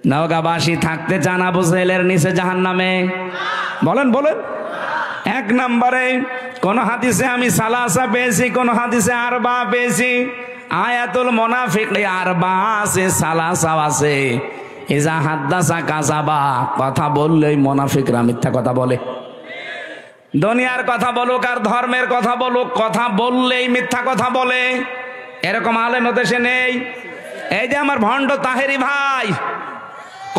নওগাঁবাসী থাকতে চান আবু জেহেলের নিচে জাহান্নামে? বলেন বলেন। এক নম্বরে কোন হাদিসে আমি সালাসা পেয়েছি, কোন হাদিসে আরবা পেয়েছি। আয়াতুল মুনাফিক আরবা আছে, সালাসা আছে। ইজা হাদ্দাসা কাযাবা, কথা বললেই মুনাফিকরা মিথ্যা কথা বলে। দুনিয়ার কথা বলুক আর ধর্মের কথা বলুক, কথা বললেই মিথ্যা কথা বলে। এরকম আলেম দেশে নেই? এই যে আমার ভণ্ড তাহেরি ভাই,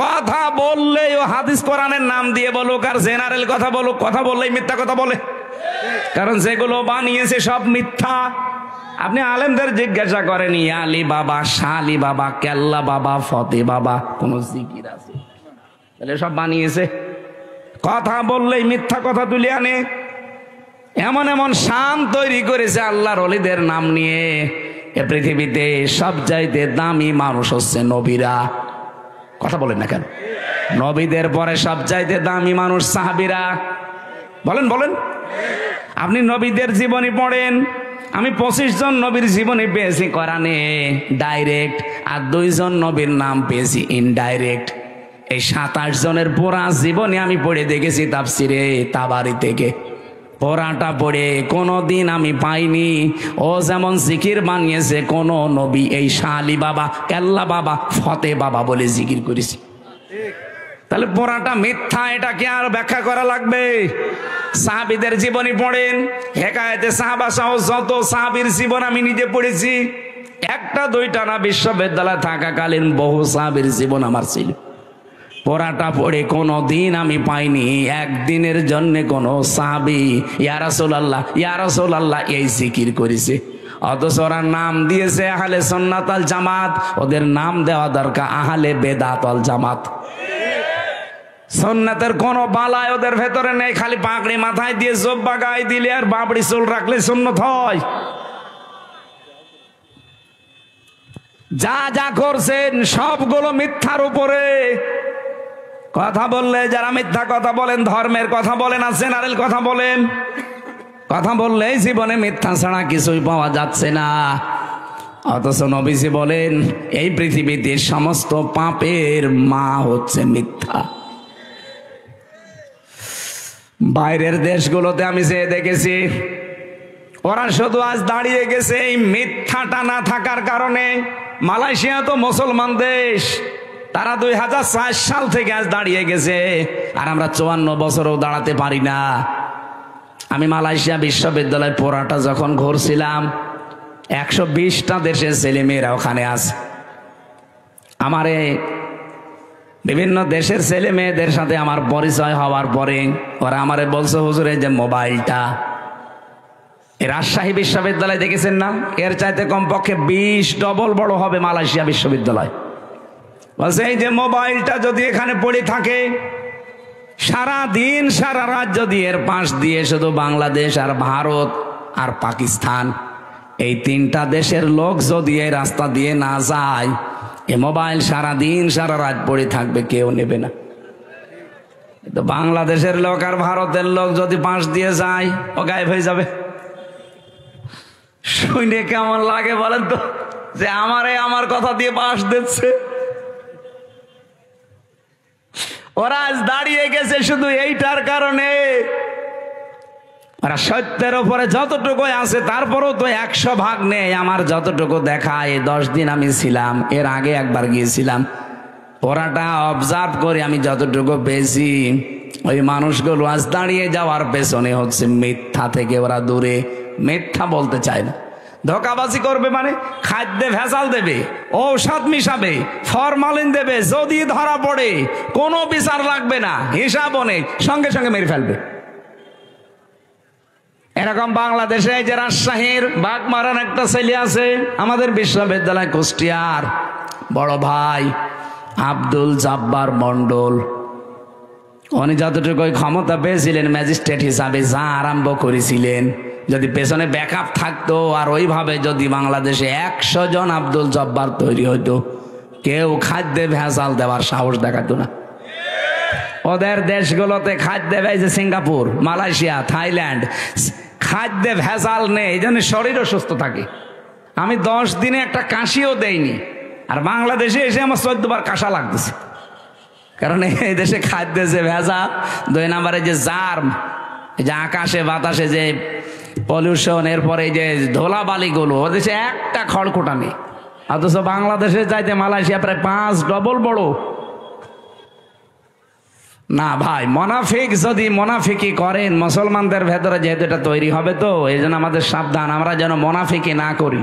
কথা বললেই ও হাদিস কোরআনের নাম দিয়ে বলুক আর জেনারেল কথা বলুক, কথা বললেই মিথ্যা কথা বলে। কারণ যেগুলো বানিয়েছে সব মিথ্যা। আপনি আলেমদের জিজ্ঞাসা করেন, আলী বাবা, শালি বাবা, কেল্লা বাবা, ফতে বাবা, কোন জিকির আছে? তাহলে সব বানিয়েছে। কথা বললেই মিথ্যা কথা তুলে আনে। এমন এমন শান তৈরি করেছে আল্লাহর ওলিদের নাম নিয়ে। এ পৃথিবীতে সবচাইতে দামি মানুষ হচ্ছে নবীরা। কথা বলেন না কেন? নবীদের পরে সবচাইতে দামি মানুষ সাহাবীরা। বলেন বলেন। আপনি নবীদের জীবনী পড়েন। আমি 25 জন নবীর জীবনী পেয়েছি কোরআনে ডাইরেক্ট, আর 2 জন নবীর নাম পেয়েছি ইনডাইরেক্ট। এই 27 জনের পুরা জীবনী আমি পড়ে দেখেছি তাফসিরে তাবারি থেকে। পুরাটা পড়ে কোনোদিন আমি পাইনি ও যেমন জিকির বানিয়েছে কোন নবী এই শালি বাবা, কেল্লা বাবা, ফতে বাবা বলে জিকির করেছে। তাহলে পুরাটা মিথ্যা, এটাকে আর ব্যাখ্যা করা লাগবে? সাহাবীদের জীবনী পড়েন, হেকায়েতে সাহাবা সহ যত সাহাবীর জীবন আমি নিজে পড়েছি। একটা দুইটা না, বিশ্ববিদ্যালয়ে থাকাকালীন বহু সাহাবীর জীবন আমার ছিল। পড়াটা পড়ে কোনো দিন আমি পাইনি একদিনের জন্য কোন সাহাবী ইয়া রাসূলুল্লাহ, ইয়া রাসূলুল্লাহ এই জিকির করেছে। অথচ ওরা নাম দিয়েছে আহলে সুন্নাত ওয়াল জামাত, ওদের নাম দেওয়া দরকার আহলে বেদাত ওয়াল জামাত। সুন্নাতের কোন বালাই ওদের ভেতরে নেই। খালি পাগড়ি মাথায় দিয়ে জব্বা গায়ে দিলে আর বাবড়ি চুল রাখলে সুন্নত হয়। যা যা করছেন সবগুলো মিথ্যার উপরে। কথা বললে যারা মিথ্যা কথা বলেন, ধর্মের কথা বলেন আর জেনারেল কথা বলেন, কথা বললেই জীবনে মিথ্যা ছাড়া কিছুই পাওয়া যাচ্ছে না। অথচ নবীজি বলেন এই পৃথিবীতে সমস্ত পাপের মা হচ্ছে মিথ্যা। বাইরের দেশগুলোতে আমি যে দেখেছি ওরা শুধু আজ দাঁড়িয়ে গেছে এই মিথ্যাটা না থাকার কারণে। মালয়েশিয়া তো মুসলমান দেশ, তারা 2004 সাল থেকে আজ দাঁড়িয়ে গেছে, আর আমরা 54 বছরও দাঁড়াতে পারি না। আমি মালয়েশিয়া বিশ্ববিদ্যালয় পড়াটা যখন ঘুরছিলাম, 120টা দেশের ছেলে মেয়েরা ওখানে আছে। আমারে বিভিন্ন দেশের ছেলে মেয়েদের সাথে আমার পরিচয় হওয়ার পরে ওরা আমারে বলছে, হুজুর এই যে মোবাইলটা, এই রাজশাহী বিশ্ববিদ্যালয় দেখেছেন না, এর চাইতে কমপক্ষে 20 ডবল বড় হবে মালয়েশিয়া বিশ্ববিদ্যালয়। বলছে এই যে মোবাইলটা যদি এখানে পড়ে থাকে, সারা দিন সারা রাত যদি এর পাশ দিয়ে শুধু বাংলাদেশ আর ভারত আর পাকিস্তান এই 3টা দেশের লোক যদি এই রাস্তা দিয়ে না যায়, এ মোবাইল সারা দিন সারা রাত পড়ে থাকবে, কেউ নেবে না। তো বাংলাদেশের লোক আর ভারতের লোক যদি পাশ দিয়ে যায়, ও গায়েব হয়ে যাবে। শুনে কেমন লাগে বলেন তো, যে আমার কথা দিয়ে পাশ দিচ্ছে। ওরা আজ দাঁড়িয়ে গেছে শুধু এইটার কারণে। ওরা সত্যের উপরে যতটুকু আছে তারপরেও তো 100 ভাগ নেই। আমার যতটুকু দেখা, এই 10 দিন আমি ছিলাম, এর আগে একবার গিয়েছিলাম, ওরাটা অবজার্ভ করে আমি যতটুকু পেয়েছি, ওই মানুষগুলো আজ দাঁড়িয়ে যাওয়ার পেছনে হচ্ছে মিথ্যা থেকে ওরা দূরে। মিথ্যা বলতে চায় না, ধোকাবাজি করবে, মানে খাদ্যে ভেজাল দেবে, ঔষধ মিশাবে, ফরমালিন দেবে। যদি ধরা পড়ে কোনো বিচার লাগবে না, হিসাব নেই, সঙ্গে সঙ্গে মেরে ফেলবে। এরকম বাংলাদেশে এই যে রাজশাহীর বাগমারার একটা ছেলে আছে, আমাদের বিশ্ববিদ্যালয় কুষ্টিয়ার বড় ভাই আব্দুল জাব্বার মন্ডল। উনি যতটুকু ক্ষমতা পেয়েছিলেন ম্যাজিস্ট্রেট হিসাবে যা আরম্ভ করেছিলেন, যদি পেছনে ব্যাকআপ থাকতো আর ওইভাবে যদি বাংলাদেশে 100 জন আব্দুল জব্বার তৈরি হইতো, কেউ খাদ্যে ভেজাল দেওয়ার সাহস দেখাতো না। ওদের দেশগুলোতে খাদ্যে ভেজে সিঙ্গাপুর, মালয়েশিয়া, থাইল্যান্ড, খাদ্যে ভেজাল নেই, এই জন্য শরীরও সুস্থ থাকে। আমি 10 দিনে একটা কাশিও দেইনি, আর বাংলাদেশে এসে আমার 14 বার কাশা লাগতেছে, কারণ এই দেশে খাদ্যে যে ভেজাল। 2 নম্বরে যে জার্ম, এই যে আকাশে বাতাসে যে পলিউশন, এরপরে যে ধুলাবালিগুলো, ও দেশে একটা খড়কুটা নেই। অথচ বাংলাদেশে যাইতে মালয়েশিয়া প্রায় 5 ডবল বড়। না ভাই, মোনাফিক যদি মোনাফিকি করেন মুসলমানদের ভেতরে যেহেতু এটা তৈরি হবে, তো এই জন্য আমাদের সাবধান, আমরা যেন মোনাফিকি না করি।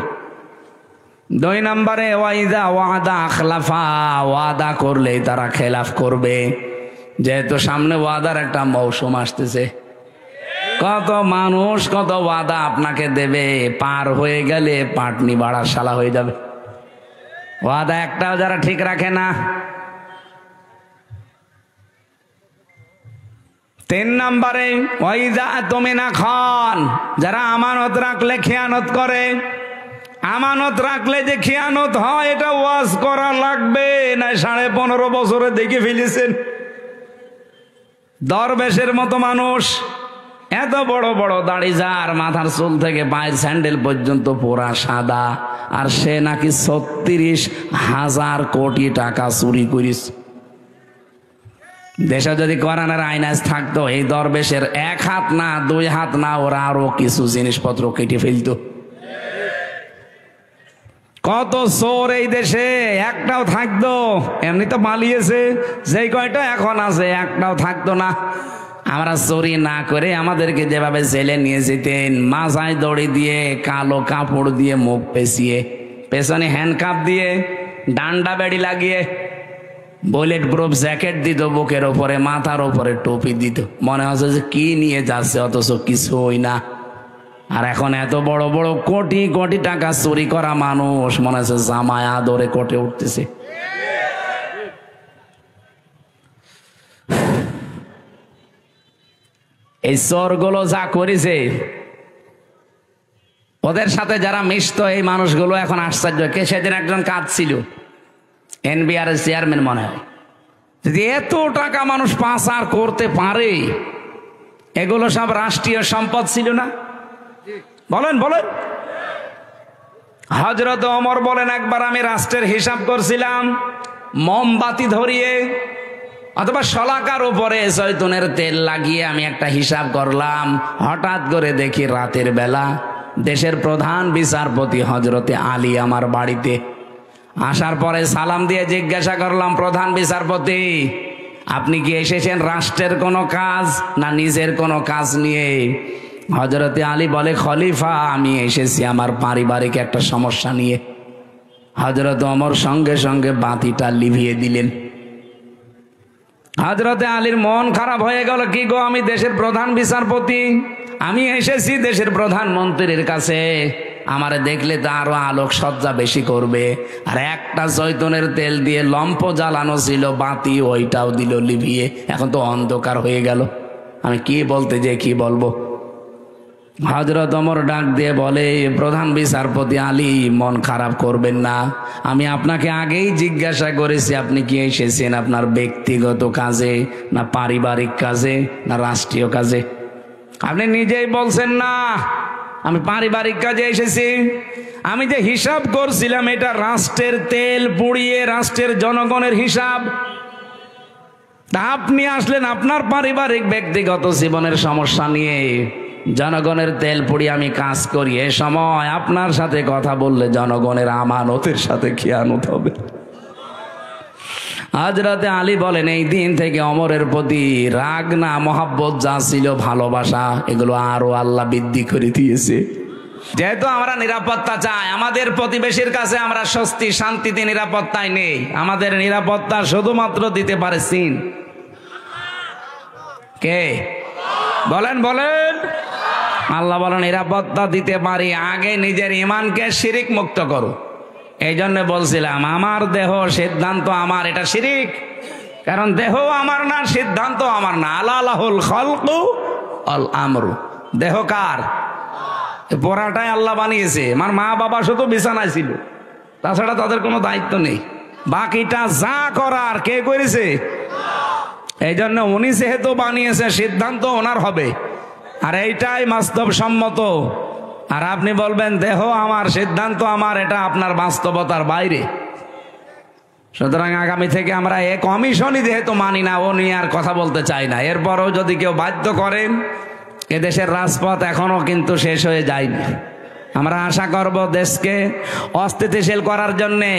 2 নম্বরে ওয়াইদা ওয়াদা আখলাফা, ওয়াদা করলেই তারা খেলাফ করবে। যেহেতু সামনে ওয়াদার একটা মৌসুম আসতেছে, কত মানুষ কত ওয়াদা আপনাকে দেবে, পার হয়ে গেলে পাটনি বাড়ার শালা হয়ে যাবে। ওয়াদা একটাও যারা ঠিক রাখে না। 3 নম্বরে ওয়াইদা তুমিনা খান, যারা আমানত রাখলে খেয়ানত করে। আমানত রাখলে যে খেয়ানত হয় এটা ওয়াজ করা লাগবে না? 15.5 বছরে দেখে ফেলেছেন দরবেশের মতো মানুষ, এত বড় বড় দাড়ি, যার মাথার চুল থেকে পায়ের স্যান্ডেল পর্যন্ত পুরা সাদা, আর সে নাকি 36,000 কোটি টাকা চুরি করিস। দেশে যদি কোরআনের আইনাজ থাকতো, এই দরবেশের 1 হাত না 2 হাত না, ওরা আরো কিছু জিনিসপত্র কেটে ফেলতো। কত চোর এই দেশে, একটাও থাকতো, এমনি তো পালিয়েছে, যেই কয়টা এখন আছে একটাও থাকতো না। আমরা চুরি না করে আমাদেরকে যেভাবে জেলে নিয়ে যেতেন, মাথায় দড়ি দিয়ে, কালো কাপড় দিয়ে মুখ পেঁচিয়ে, পেছনে হ্যান্ডকাপ দিয়ে, ডান্ডা বেড়ি লাগিয়ে, বুলেট প্রুফ জ্যাকেট দিত বুকের ওপরে, মাথার ওপরে টুপি দিত, মনে হচ্ছে যে কি নিয়ে যাচ্ছে, অথচ কিছুই না। আর এখন এত বড় বড় কোটি কোটি টাকা চুরি করা মানুষ মনে হচ্ছে জামায় আদরে কোটে উঠতেছে। এই চোরগুলো যা করেছে, ওদের সাথে যারা মিশত এই মানুষগুলো এখন আশ্চর্য। কে সেদিন একজন কাঁদছিল, এনবিআর চেয়ারম্যান মনে হয়, যদি এত টাকা মানুষ পাচার করতে পারে, এগুলো সব রাষ্ট্রীয় সম্পদ ছিল না? বলেন বলেন। হযরত ওমর বলেন, একবার আমি রাষ্ট্রের হিসাব করছিলাম, মোমবাতি ধরিয়ে অথবা শলাকার উপরে জয়তুনের তেল লাগিয়ে আমি একটা হিসাব করলাম। হঠাৎ করে দেখি রাতের বেলা দেশের প্রধান বিচারপতি হযরতে আলী আমার বাড়িতে। আসার পরে সালাম দিয়ে জিজ্ঞাসা করলাম, প্রধান বিচারপতি, আপনি কি এসেছেন রাষ্ট্রের কোনো কাজ না নিজের কোনো কাজ নিয়ে? হযরতে আলী বলে, খলিফা, আমি এসেছি আমার পারিবারিক একটা সমস্যা নিয়ে। হযরত ওমর সঙ্গে সঙ্গে বাতিটা লিভিয়ে দিলেন। হযরতে আলীর মন খারাপ হয়ে গেল, কি গো, আমি দেশের প্রধান বিচারপতি, আমি এসেছি দেশের প্রধানমন্ত্রীর কাছে, আমারে দেখলে তো আরো আলোক সজ্জা বেশি করবে। আর একটা জয়তুনের তেল দিয়ে লম্প জ্বালানো ছিল, বাতি ওইটাও দিল লিভিয়ে, এখন তো অন্ধকার হয়ে গেল, আমি কি বলতে যে কি বলবো। হযরত ওমর ডাক দিয়ে বলে, প্রধান বিচারপতি আলী, মন খারাপ করবেন না, আমি আপনাকে আগেই জিজ্ঞাসা করেছি আপনি কি এসেছেন আপনার ব্যক্তিগত কাজে না পারিবারিক কাজে না রাষ্ট্রীয় কাজে? আপনি নিজেই বলছেন না আমি পারিবারিক কাজে এসেছি। আমি যে হিসাব করছিলাম এটা রাষ্ট্রের তেল পুড়িয়ে রাষ্ট্রের জনগণের হিসাব। তা আপনি আসলেন আপনার পারিবারিক ব্যক্তিগত জীবনের সমস্যা নিয়ে, জনগণের তেল পুড়িয়ে আমি কাজ করি। এ সময় আপনার সাথে কথা বললে জনগণের আমানতের সাথে খেয়ানত হবে। হযরতে আলী বলেন, এই দিন থেকে ওমরের প্রতি রাগ না মহাব্বত যা ছিল, ভালোবাসা, এগুলো আরো আল্লাহ বৃদ্ধি করে দিয়েছে। যেহেতু আমরা নিরাপত্তা চাই, আমাদের প্রতিবেশীর কাছে আমরা স্বস্তি শান্তিতে নিরাপত্তায় নেই। আমাদের নিরাপত্তা শুধুমাত্র দিতে পারে চীন। কে বলেন বলেন? আল্লাহ বলেন নিরাপত্তা দিতে পারি, আগে নিজের ঈমানকে শিরিক মুক্ত করো। এই জন্য বলছিলাম আমার দেহ সিদ্ধান্ত আমার, এটা শিরিক, কারণ দেহ আমার না, সিদ্ধান্ত আমার না। আল্লাহুল খালকু আল আমরু, দেহ কার? পোড়াটাই আল্লাহ বানিয়েছে। আমার মা বাবা শুধু বিছানায় ছিল, তাছাড়া তাদের কোনো দায়িত্ব নেই। বাকিটা যা করার কে করেছে? এই জন্য উনি যেহেতু বানিয়েছে, সিদ্ধান্ত ওনার হবে, আর এইটাই বাস্তবসম্মত। আর আপনি বলবেন দেহ আমার, সিদ্ধান্ত আমার, এটা আপনার বাস্তবতার বাইরে। সুতরাং আগামী থেকে আমরা এ কমিশনই যেহেতু মানি না, ও নিয়ে আর কথা বলতে চাই না। এরপরও যদি কেউ বাধ্য করেন, এদেশের রাজপথ এখনো কিন্তু শেষ হয়ে যায়নি। আমরা আশা করব দেশকে অস্থিতিশীল করার জন্যে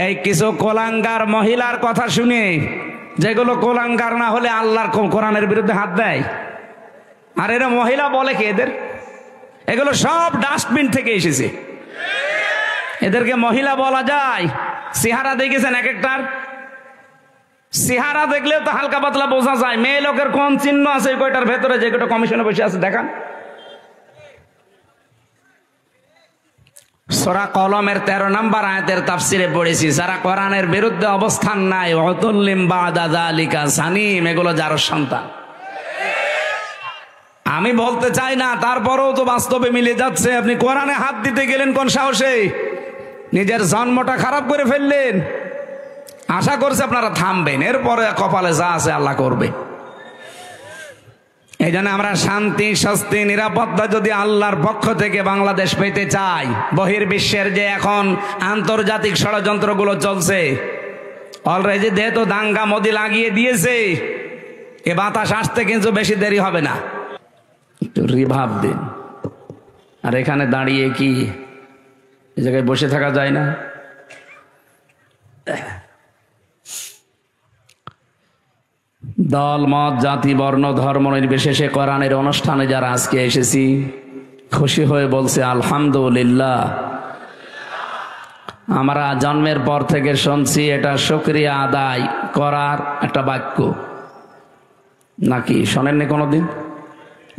এই কিছু কোলাঙ্গার মহিলার কথা শুনে, যেগুলো কোলাঙ্গার না হলে আল্লাহর কোরআনের বিরুদ্ধে হাত দেয়। আর এরা মহিলা বলে কি এদের? এগুলো সব ডাস্টবিন থেকে এসেছে। এদেরকে মহিলা বলা যায়? চেহারা দেখেছেন এক একটার? চেহারা দেখলেও তো হালকা পাতলা বোঝা যায় মেয়ে লোকের কোন চিহ্ন আছে কয়টার ভেতরে, যে কয়টা কমিশনে বসে আছে দেখান। সূরা কলমের 13 নম্বর আয়াতের তাফসিরে পড়েছি, যারা কোরআনের বিরুদ্ধে অবস্থান নাই, ওয়াতুল্লিম বাদা যালিকা সানিম, এগুলো যার সন্তান। আমি বলতে চাই না, তারপরেও তো বাস্তবে মিলে যাচ্ছে। আপনি কোরআনে হাত দিতে গেলেন কোন সাহসে? নিজের জন্মটা খারাপ করে ফেললেন। আশা করছে আপনারা থামবেন, এরপরে কপালে যা আছে আল্লাহ করবে। এই জন্য আমরা শান্তি, স্বস্তি, নিরাপত্তা যদি আল্লাহর পক্ষ থেকে বাংলাদেশ পেতে চাই, বহির্বিশ্বের যে এখন আন্তর্জাতিক ষড়যন্ত্রগুলো চলছে, অলরেডি যেহেতু দাঙ্গা মোদি লাগিয়ে দিয়েছে, এ বাতাস আসতে কিন্তু বেশি দেরি হবে না। একটু রিভাব দিন। আর এখানে দাঁড়িয়ে কি এই জায়গায় বসে থাকা যায় না? দল, মত, জাতি, বর্ণ, ধর্ম নির্বিশেষে কোরআনের অনুষ্ঠানে যারা আজকে এসেছি, খুশি হয়ে বলছে আলহামদুলিল্লাহ। আমরা জন্মের পর থেকে শুনছি এটা শুকরিয়া আদায় করার একটা বাক্য, নাকি শোনেননি কোনোদিন?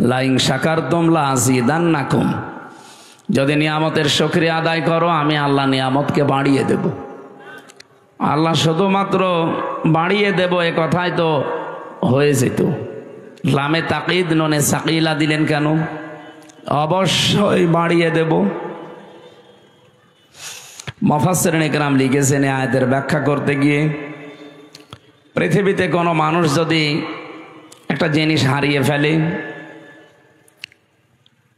লাইন শাকারতুম লাযিদান্নাকুম, যদি নিয়ামতের শুকরিয়া আদায় করো আমি আল্লাহ নিয়ামতকে বাড়িয়ে দেব। আল্লাহ শুধুমাত্র বাড়িয়ে দেব এ কথাই তো হয়ে যেত। লামে তাকিদ নুনে সাকিলা দিলেন কেন? অবশ্যই বাড়িয়ে দেব। মুফাসসিরিন ইকরাম লিখেছেন এই আয়াতের ব্যাখ্যা করতে গিয়ে, পৃথিবীতে কোনো মানুষ যদি একটা জিনিস হারিয়ে ফেলে,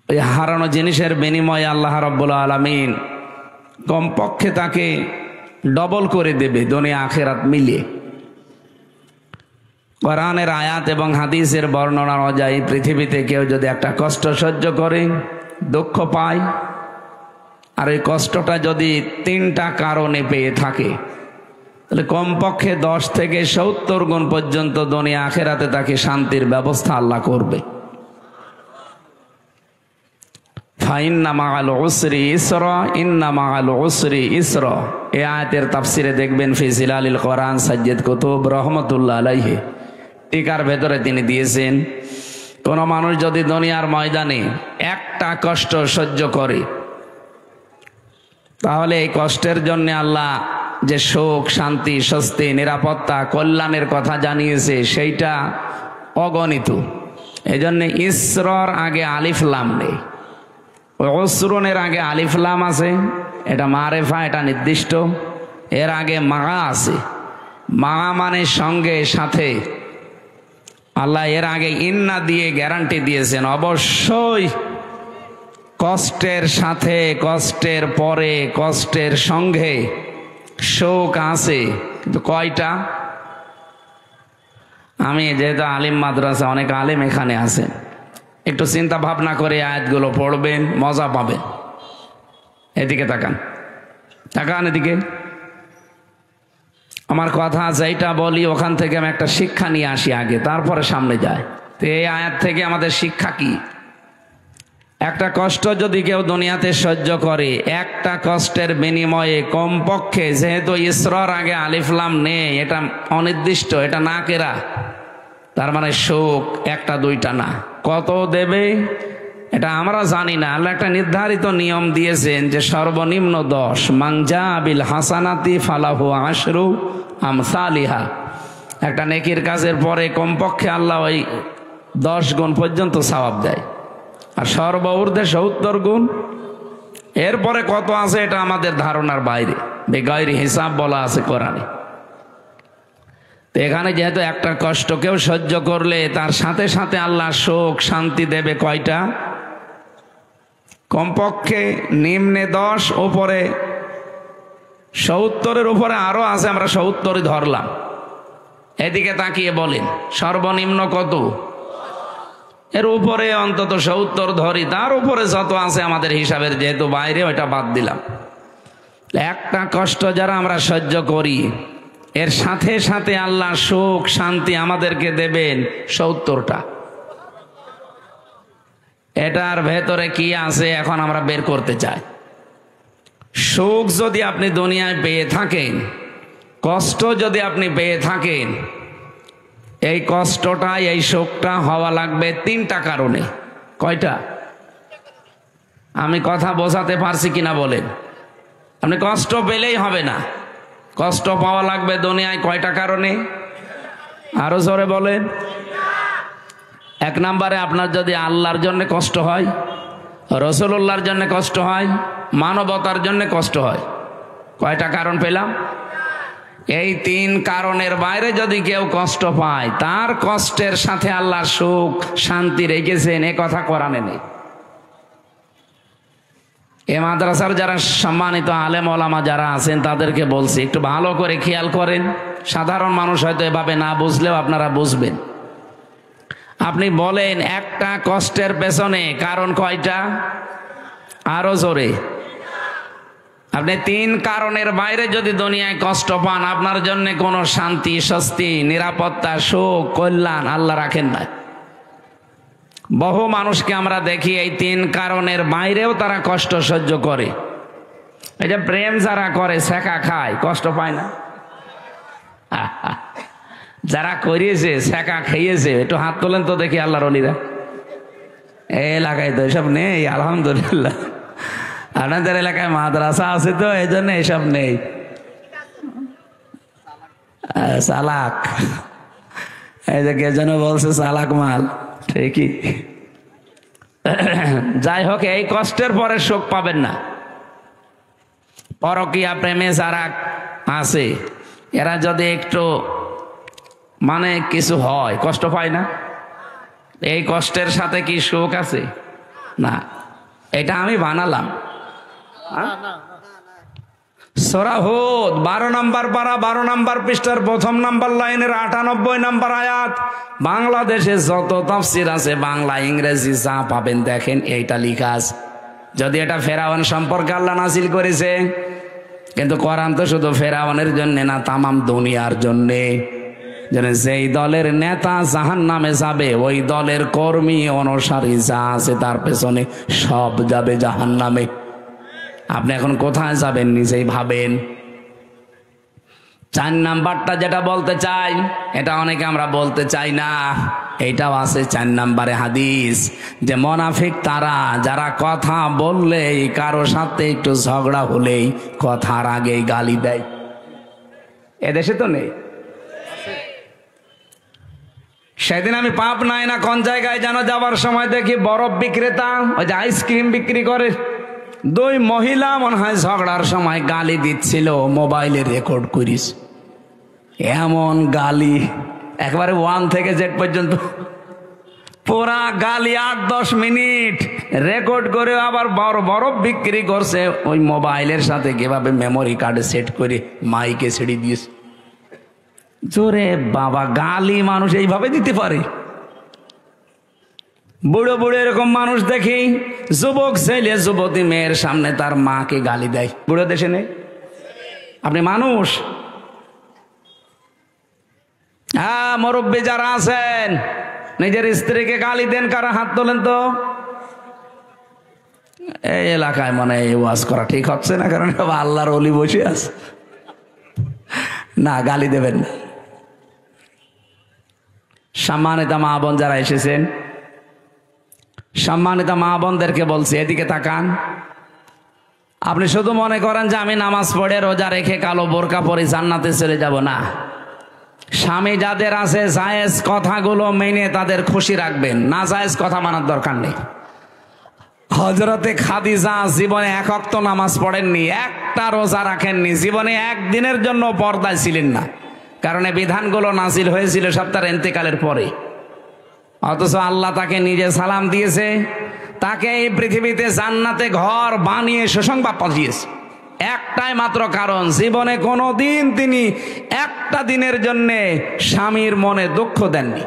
ওই হারানো জিনিসের বিনিময়ে আল্লাহ রাব্বুল আলামিন কমপক্ষে তাকে ডবল করে দেবে দুনিয়া আখিরাত মিলিয়ে। কোরআনের আয়াত এবং হাদিসের বর্ণনা অনুযায়ী পৃথিবীতে কেউ যদি একটা কষ্ট সহ্য করে, দুঃখ পায়, আর এই কষ্টটা যদি 3টা কারণে পেয়ে থাকে, তাহলে কমপক্ষে 10 থেকে 70 গুণ পর্যন্ত দুনিয়া আখিরাতে তাকে শান্তির ব্যবস্থা আল্লাহ করবে। ফাইন্না মাআল উসরি ইসরা, ইন্না মাআল উসরি ইসরা, এই আয়াতের তাফসিরে দেখবেন ফি জিলালিল কোরআন সাজ্জাদ কুতুব রহমাতুল্লাহ আলাইহি টিকার ভেতরে তিনি দিয়েছেন, কোন মানুষ যদি দুনিয়ার ময়দানে একটা কষ্ট সহ্য করে, তাহলে এই কষ্টের জন্য আল্লাহ যে সুখ, শান্তি, স্বস্তি, নিরাপত্তা, কল্যাণের কথা জানিয়েছে সেইটা অগণিত। এই জন্য ইসরার আগে আলিফ লাম নেই, উসরুনের আগে আলিফ লাম আছে, এটা মারেফা, এটা নির্দিষ্ট। এর আগে মা আছে, মা মানে সঙ্গে, সাথে। আল্লাহ এর আগে ইন্না দিয়ে গ্যারান্টি দিয়েছেন অবশ্যই কষ্টের সাথে, কষ্টের পরে, কষ্টের সঙ্গে সুখ আছে। কিন্তু কয়টা? আমি যেহেতু আলিম মাদ্রাসা, অনেক আলেম এখানে আছে, একটু চিন্তা ভাবনা করে আয়াতগুলো পড়বেন, মজা পাবেন। এদিকে তাকান, তাকান এদিকে। আমার কথা যেটা বলি ওখান থেকে আমি একটা শিক্ষা নিয়ে আসি আগে, তারপরে সামনে যায়। তো এই আয়াত থেকে আমাদের শিক্ষা কি? একটা কষ্ট যদি কেউ দুনিয়াতে সহ্য করে, একটা কষ্টের বিনিময়ে কমপক্ষে, যেহেতু ইসরার আগে আলিফ লাম নেই, এটা অনির্দিষ্ট, এটা না কেরা, তার মানে সুখ একটা দুইটা না, কত দেবে এটা আমরা জানি না। আল্লাহ একটা নির্ধারিত নিয়ম দিয়েছেন যে সর্বনিম্ন 10, মাংজা বিল হাসানাতি ফালাহু আশরু আমসালিহা। একটা নেকির কাজের পরে কমপক্ষে আল্লাহ ওই 10 গুণ পর্যন্ত সওয়াব দেয়। আর সর্বঊর্ধ্বে 70 গুণ। এরপরে কত আছে এটা আমাদের ধারণার বাইরে, বেগাইরি হিসাব বলা আছে কোরআনে। তো এখানে যেহেতু একটা কষ্টকেও সহ্য করলে তার সাথে সাথে আল্লাহ সুখ শান্তি দেবে কয়টা? কমপক্ষে নিম্নে 10, উপরে 70-এর উপরে আরো আছে, আমরা 70-ই ধরলাম। এদিকে তাকিয়ে বলেন সর্বনিম্ন কত? এর উপরে অন্তত 70 ধরি, তার উপরে যত আছে আমাদের হিসাবের যেহেতু বাইরে, ওইটা বাদ দিলাম। একটা কষ্ট যারা আমরা সহ্য করি এর সাথে সাথে আল্লাহ সুখ শান্তি আমাদেরকে দেবেন 70টা। এটার ভেতরে কি আছে এখন আমরা বের করতে চাই। সুখ যদি আপনি দুনিয়ায় পেয়ে থাকেন, কষ্ট যদি আপনি পেয়ে থাকেন, এই কষ্টটা এই সুখটা হওয়া লাগবে 3টা কারণে। কয়টা? আমি কথা বোঝাতে পারছি কিনা বলেন? আপনি কষ্ট পেলেই হবে না, কষ্ট পাওয়া লাগবে দুনিয়ায় কয়টা কারণে? আরো জোরে বলেন। 1 নম্বরে আপনার যদি আল্লাহর জন্য কষ্ট হয়, রাসূলুল্লাহর জন্য কষ্ট হয়, মানবতার জন্য কষ্ট হয়। কয়টা কারণ পেলাম? এই 3 কারণের বাইরে যদি কেউ কষ্ট পায়, তার কষ্টের সাথে আল্লাহ সুখ শান্তি রেখেছেন, এ কথা কোরআনে নেই। এ মাদ্রাসার যারা সম্মানিত আলেম ওলামা যারা আছেন তাদেরকে বলছি একটু ভালো করে খেয়াল করেন। সাধারণ মানুষ হয়তো এভাবে না বুঝলেও আপনারা বুঝবেন। আপনি বলেন একটা কষ্টের পেছনে কারণ কয়টা? আরো জোরে। আপনি 3 কারণের বাইরে যদি দুনিয়ায় কষ্ট পান, আপনার জন্য কোনো শান্তি স্বস্তি নিরাপত্তা সুখ কল্যাণ আল্লাহ রাখেন না। বহু মানুষকে আমরা দেখি এই 3 কারণের বাইরেও তারা কষ্ট সহ্য করে। এই যে প্রেম যারা করে, ছেঁকা খায়, কষ্ট পায় না? যারা করিয়েছে ছেঁকা খেয়েছে একটু হাত তোলেন তো দেখি আল্লাহর ওলিরা। এই এলাকায় তো এসব নেই আলহামদুলিল্লাহ। আপনাদের এলাকায় মাদ্রাসা আছে তো এই জন্য এসব নেই। চালাক, এই যে কে যেন বলছে চালাক মাল, ঠিকই। যাই হোক, এই কষ্টের পরে সুখ পাবেন না। পরকীয়া প্রেমে যারা আছে এরা যদি একটু মানে কিছু হয়, কষ্ট পায় না? এই কষ্টের সাথে কি সুখ আছে? না, এটা আমি বানালাম। সূরা হুদ 12 নম্বর পারা 12 নম্বর পৃষ্ঠার 1 নম্বর লাইনের 98 নম্বর আয়াত। বাংলাদেশে যত তাফসীর আছে বাংলা ইংরেজি যা পাবেন দেখেন এইটা লেখা আছে। যদি এটা ফেরাউন সম্পর্কে আল্লাহ নাযিল করেছে, কিন্তু কোরআন তো শুধু ফেরাউনের জন্য না, তামাম দুনিয়ার জন্যে। যেই দলের নেতা জাহান্নামে যাবে, ওই দলের কর্মী অনুসারী যা আছে তার পেছনে সব যাবে জাহান্নামে। আপনি এখন কোথায় যাবেন নিজেই ভাবেন। 4 নাম্বারটা যেটা বলতে চাই, এটা অনেকে আমরা বলতে চাই না, এইটাও আছে 4 নম্বরে হাদিস, যে মুনাফিক তারা যারা কথা বললেই, কারো সাথে একটু ঝগড়া হলেই কথার আগেই গালি দেয়। এদেশে তো নেই। সেদিন আমি পাবনায় না কোন জায়গায় যেন যাওয়ার সময় দেখি বরফ বিক্রেতা, ওই যে আইসক্রিম বিক্রি করে, 2 মহিলা মনে হয় ঝগড়ার সময় গালি দিচ্ছিল, মোবাইলে রেকর্ড করিস। এমন গালি একবারে 1 থেকে Z পর্যন্ত পুরা গালি 8-10 মিনিট রেকর্ড করে আবার বরফ বিক্রি করছে ওই মোবাইলের সাথে, কিভাবে মেমোরি কার্ডে সেট করে মাইকে ছেড়ে দিয়েছে। জোরে বাবা, গালি মানুষ এইভাবে দিতে পারে? বুড়ো বুড়ো এরকম মানুষ দেখি, যুবক ছেলে যুবতী মেয়ের সামনে তার মাকে গালি দেয়। বুড়ো দেশে নেই? আপনি মানুষ? হ্যাঁ, মুরব্বী যারা আছেন নিজের স্ত্রীকে গালি দেন, কারা হাত তোলেন তো। এই এলাকায় মানে এই ওয়াজ করা ঠিক হচ্ছে না, কারণ আল্লাহর ওলি বসে আছে। না, গালি দেবেন না। সম্মানিত মা বোন যারা এসেছেন, সম্মানিত মা বোনদেরকে বলছি, এদিকে তাকান। আপনি শুধু মনে করেন যে আমি নামাজ পড়ে রোজা রেখে কালো বোরকা পরে জান্নাতে চলে যাব, না। স্বামী যাদের আছে জায়েজ কথাগুলো মেনে তাদের খুশি রাখবেন, না জায়েজ কথা মানার দরকার নেই। হযরতে খাদিজা জীবনে এক ওয়াক্ত নামাজ পড়েননি, একটা রোজা রাখেননি, জীবনে একদিনের জন্য পর্দায় ছিলেন না, কারণ এই বিধানগুলো নাজিল হয়েছিল সব তার ইন্তেকালের পরে। অথচ আল্লাহ তাকে নিজে সালাম দিয়েছে, তাকে এই পৃথিবীতে জান্নাতে ঘর বানিয়ে সুসংবাদ পাঠিয়েছে। একটাই মাত্র কারণ, জীবনে কোনোদিন তিনি একটা দিনের জন্য স্বামীর মনে দুঃখ দেননি।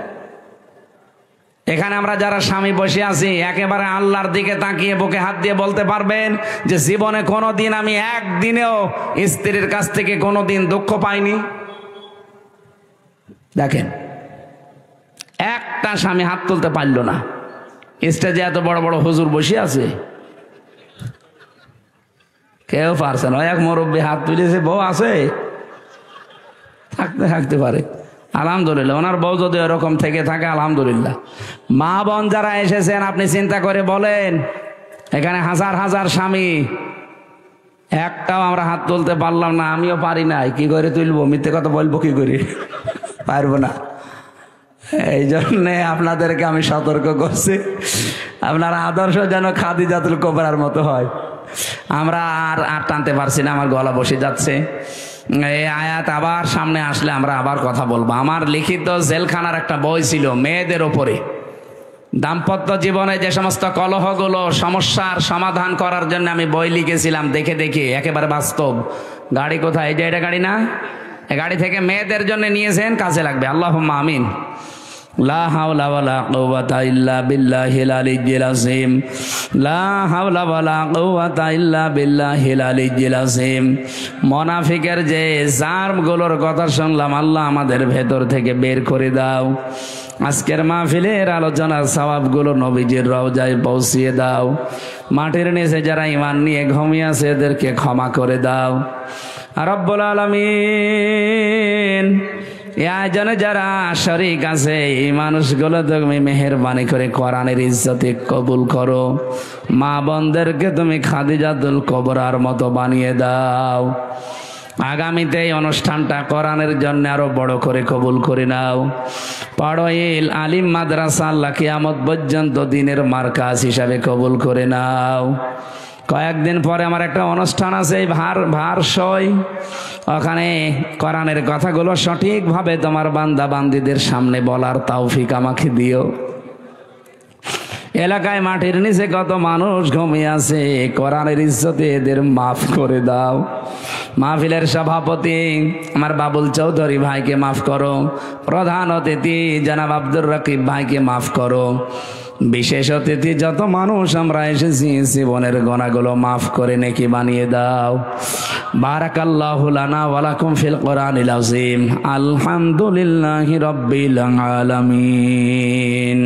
এখানে আমরা যারা স্বামী বসে আছি, একেবারে আল্লাহর দিকে তাকিয়ে বুকে হাত দিয়ে বলতে পারবেন যে জীবনে কোনোদিন আমি একদিনেও স্ত্রীর কাছ থেকে কোনোদিন দুঃখ পাইনি? দেখেন, একটা স্বামী হাত তুলতে পারল না। স্টেজে এত বড় বড় হুজুর বসে আছে, কেউ পারছে না। এক মুরব্বী হাত তুলেছে, বউ আছে, থাকতে পারে, আলহামদুলিল্লাহ। ওনার বউ যদি এরকম থেকে থাকে আলহামদুলিল্লাহ। মা বোন যারা এসেছেন, আপনি চিন্তা করে বলেন, এখানে হাজার হাজার স্বামী, একটাও আমরা হাত তুলতে পারলাম না। আমিও পারি নাই, কি করে তুলবো? মিথ্যে কথা বলবো কি করে? পারবো না। এই জন্যে আপনাদেরকে আমি সতর্ক করছি, আপনার আদর্শ যেন খাদিজাতুল কুবরার মতো হয়। আমরা আর টানতে পারছি না, আমার গলা বসে যাচ্ছে। এই আয়াত আবার সামনে আসলে আমরা আবার কথা বলবো। আমার লিখিত জেলখানার একটা বই ছিল মেয়েদের ওপরে, দাম্পত্য জীবনে যে সমস্ত কলহগুলো, সমস্যার সমাধান করার জন্য আমি বই লিখেছিলাম, দেখে দেখে একেবারে বাস্তব। গাড়ি কোথায়? এই যে এটা গাড়ি না, এই গাড়ি থেকে মেয়েদের জন্য নিয়েছেন, কাজে লাগবে। আল্লাহুম্মা আমিন। লা হাওলা ওয়ালা কুওয়াতা ইল্লা বিল্লাহিল আলিয়্যিল আযীম। লা হাওলা ওয়ালা কুওয়াতা ইল্লা বিল্লাহিল আলিয়্যিল আযীম। মুনাফিকের যে জারগুলোর কথা শুনলাম, আল্লাহ আমাদের ভেতর থেকে বের করে দাও। আজকের মাহফিলের আলোচনার সওয়াবগুলো নবীজির রওজায় পৌঁছিয়ে দাও। মাটির নিচে যারা ঈমান নিয়ে ঘুমিয়ে আছে, এদেরকে ক্ষমা করে দাও রব্বুল আলামিন। এই আয়োজনে যারা শরীক আছে, এই মানুষগুলো তুমি মেহেরবানি করে কোরআনের ইজ্জতে কবুল করো। মা বোনদেরকে তুমি খাদিজাতুল কুবরার মতো বানিয়ে দাও। আগামীতে এই অনুষ্ঠানটা কোরআনের জন্য আরো বড় করে কবুল করে নাও। পাড়ইল আলিম মাদ্রাসা আল্লাহ কিয়ামত পর্যন্ত দিনের মার্কাজ হিসাবে কবুল করে নাও। কয়েকদিন পরে আমার একটা অনুষ্ঠান আছে, ভারসই, ওখানে কোরআনের কথাগুলো সঠিকভাবে তোমার বান্দা বান্দীদের সামনে বলার তৌফিক আমাকে দিও। এলাকায় মাটির নিচে কত মানুষ ঘুমিয়ে আছে, কোরআনের ইজ্জতে এদের মাফ করে দাও। মাহফিলের সভাপতি আমার বাবুল চৌধুরী ভাইকে মাফ করো। প্রধান অতিথি জনাব আব্দুর রকিব ভাইকে মাফ করো। বিশেষ অতিথি যত মানুষ আমরা এসেছি, জীবনের গুনাহগুলো মাফ করে নেকি বানিয়ে দাও। বারাকাল্লাহু লানা ওয়া লাকুম ফিল কোরআনিল আযীম। আলহামদুলিল্লাহি রাব্বিল আলামিন।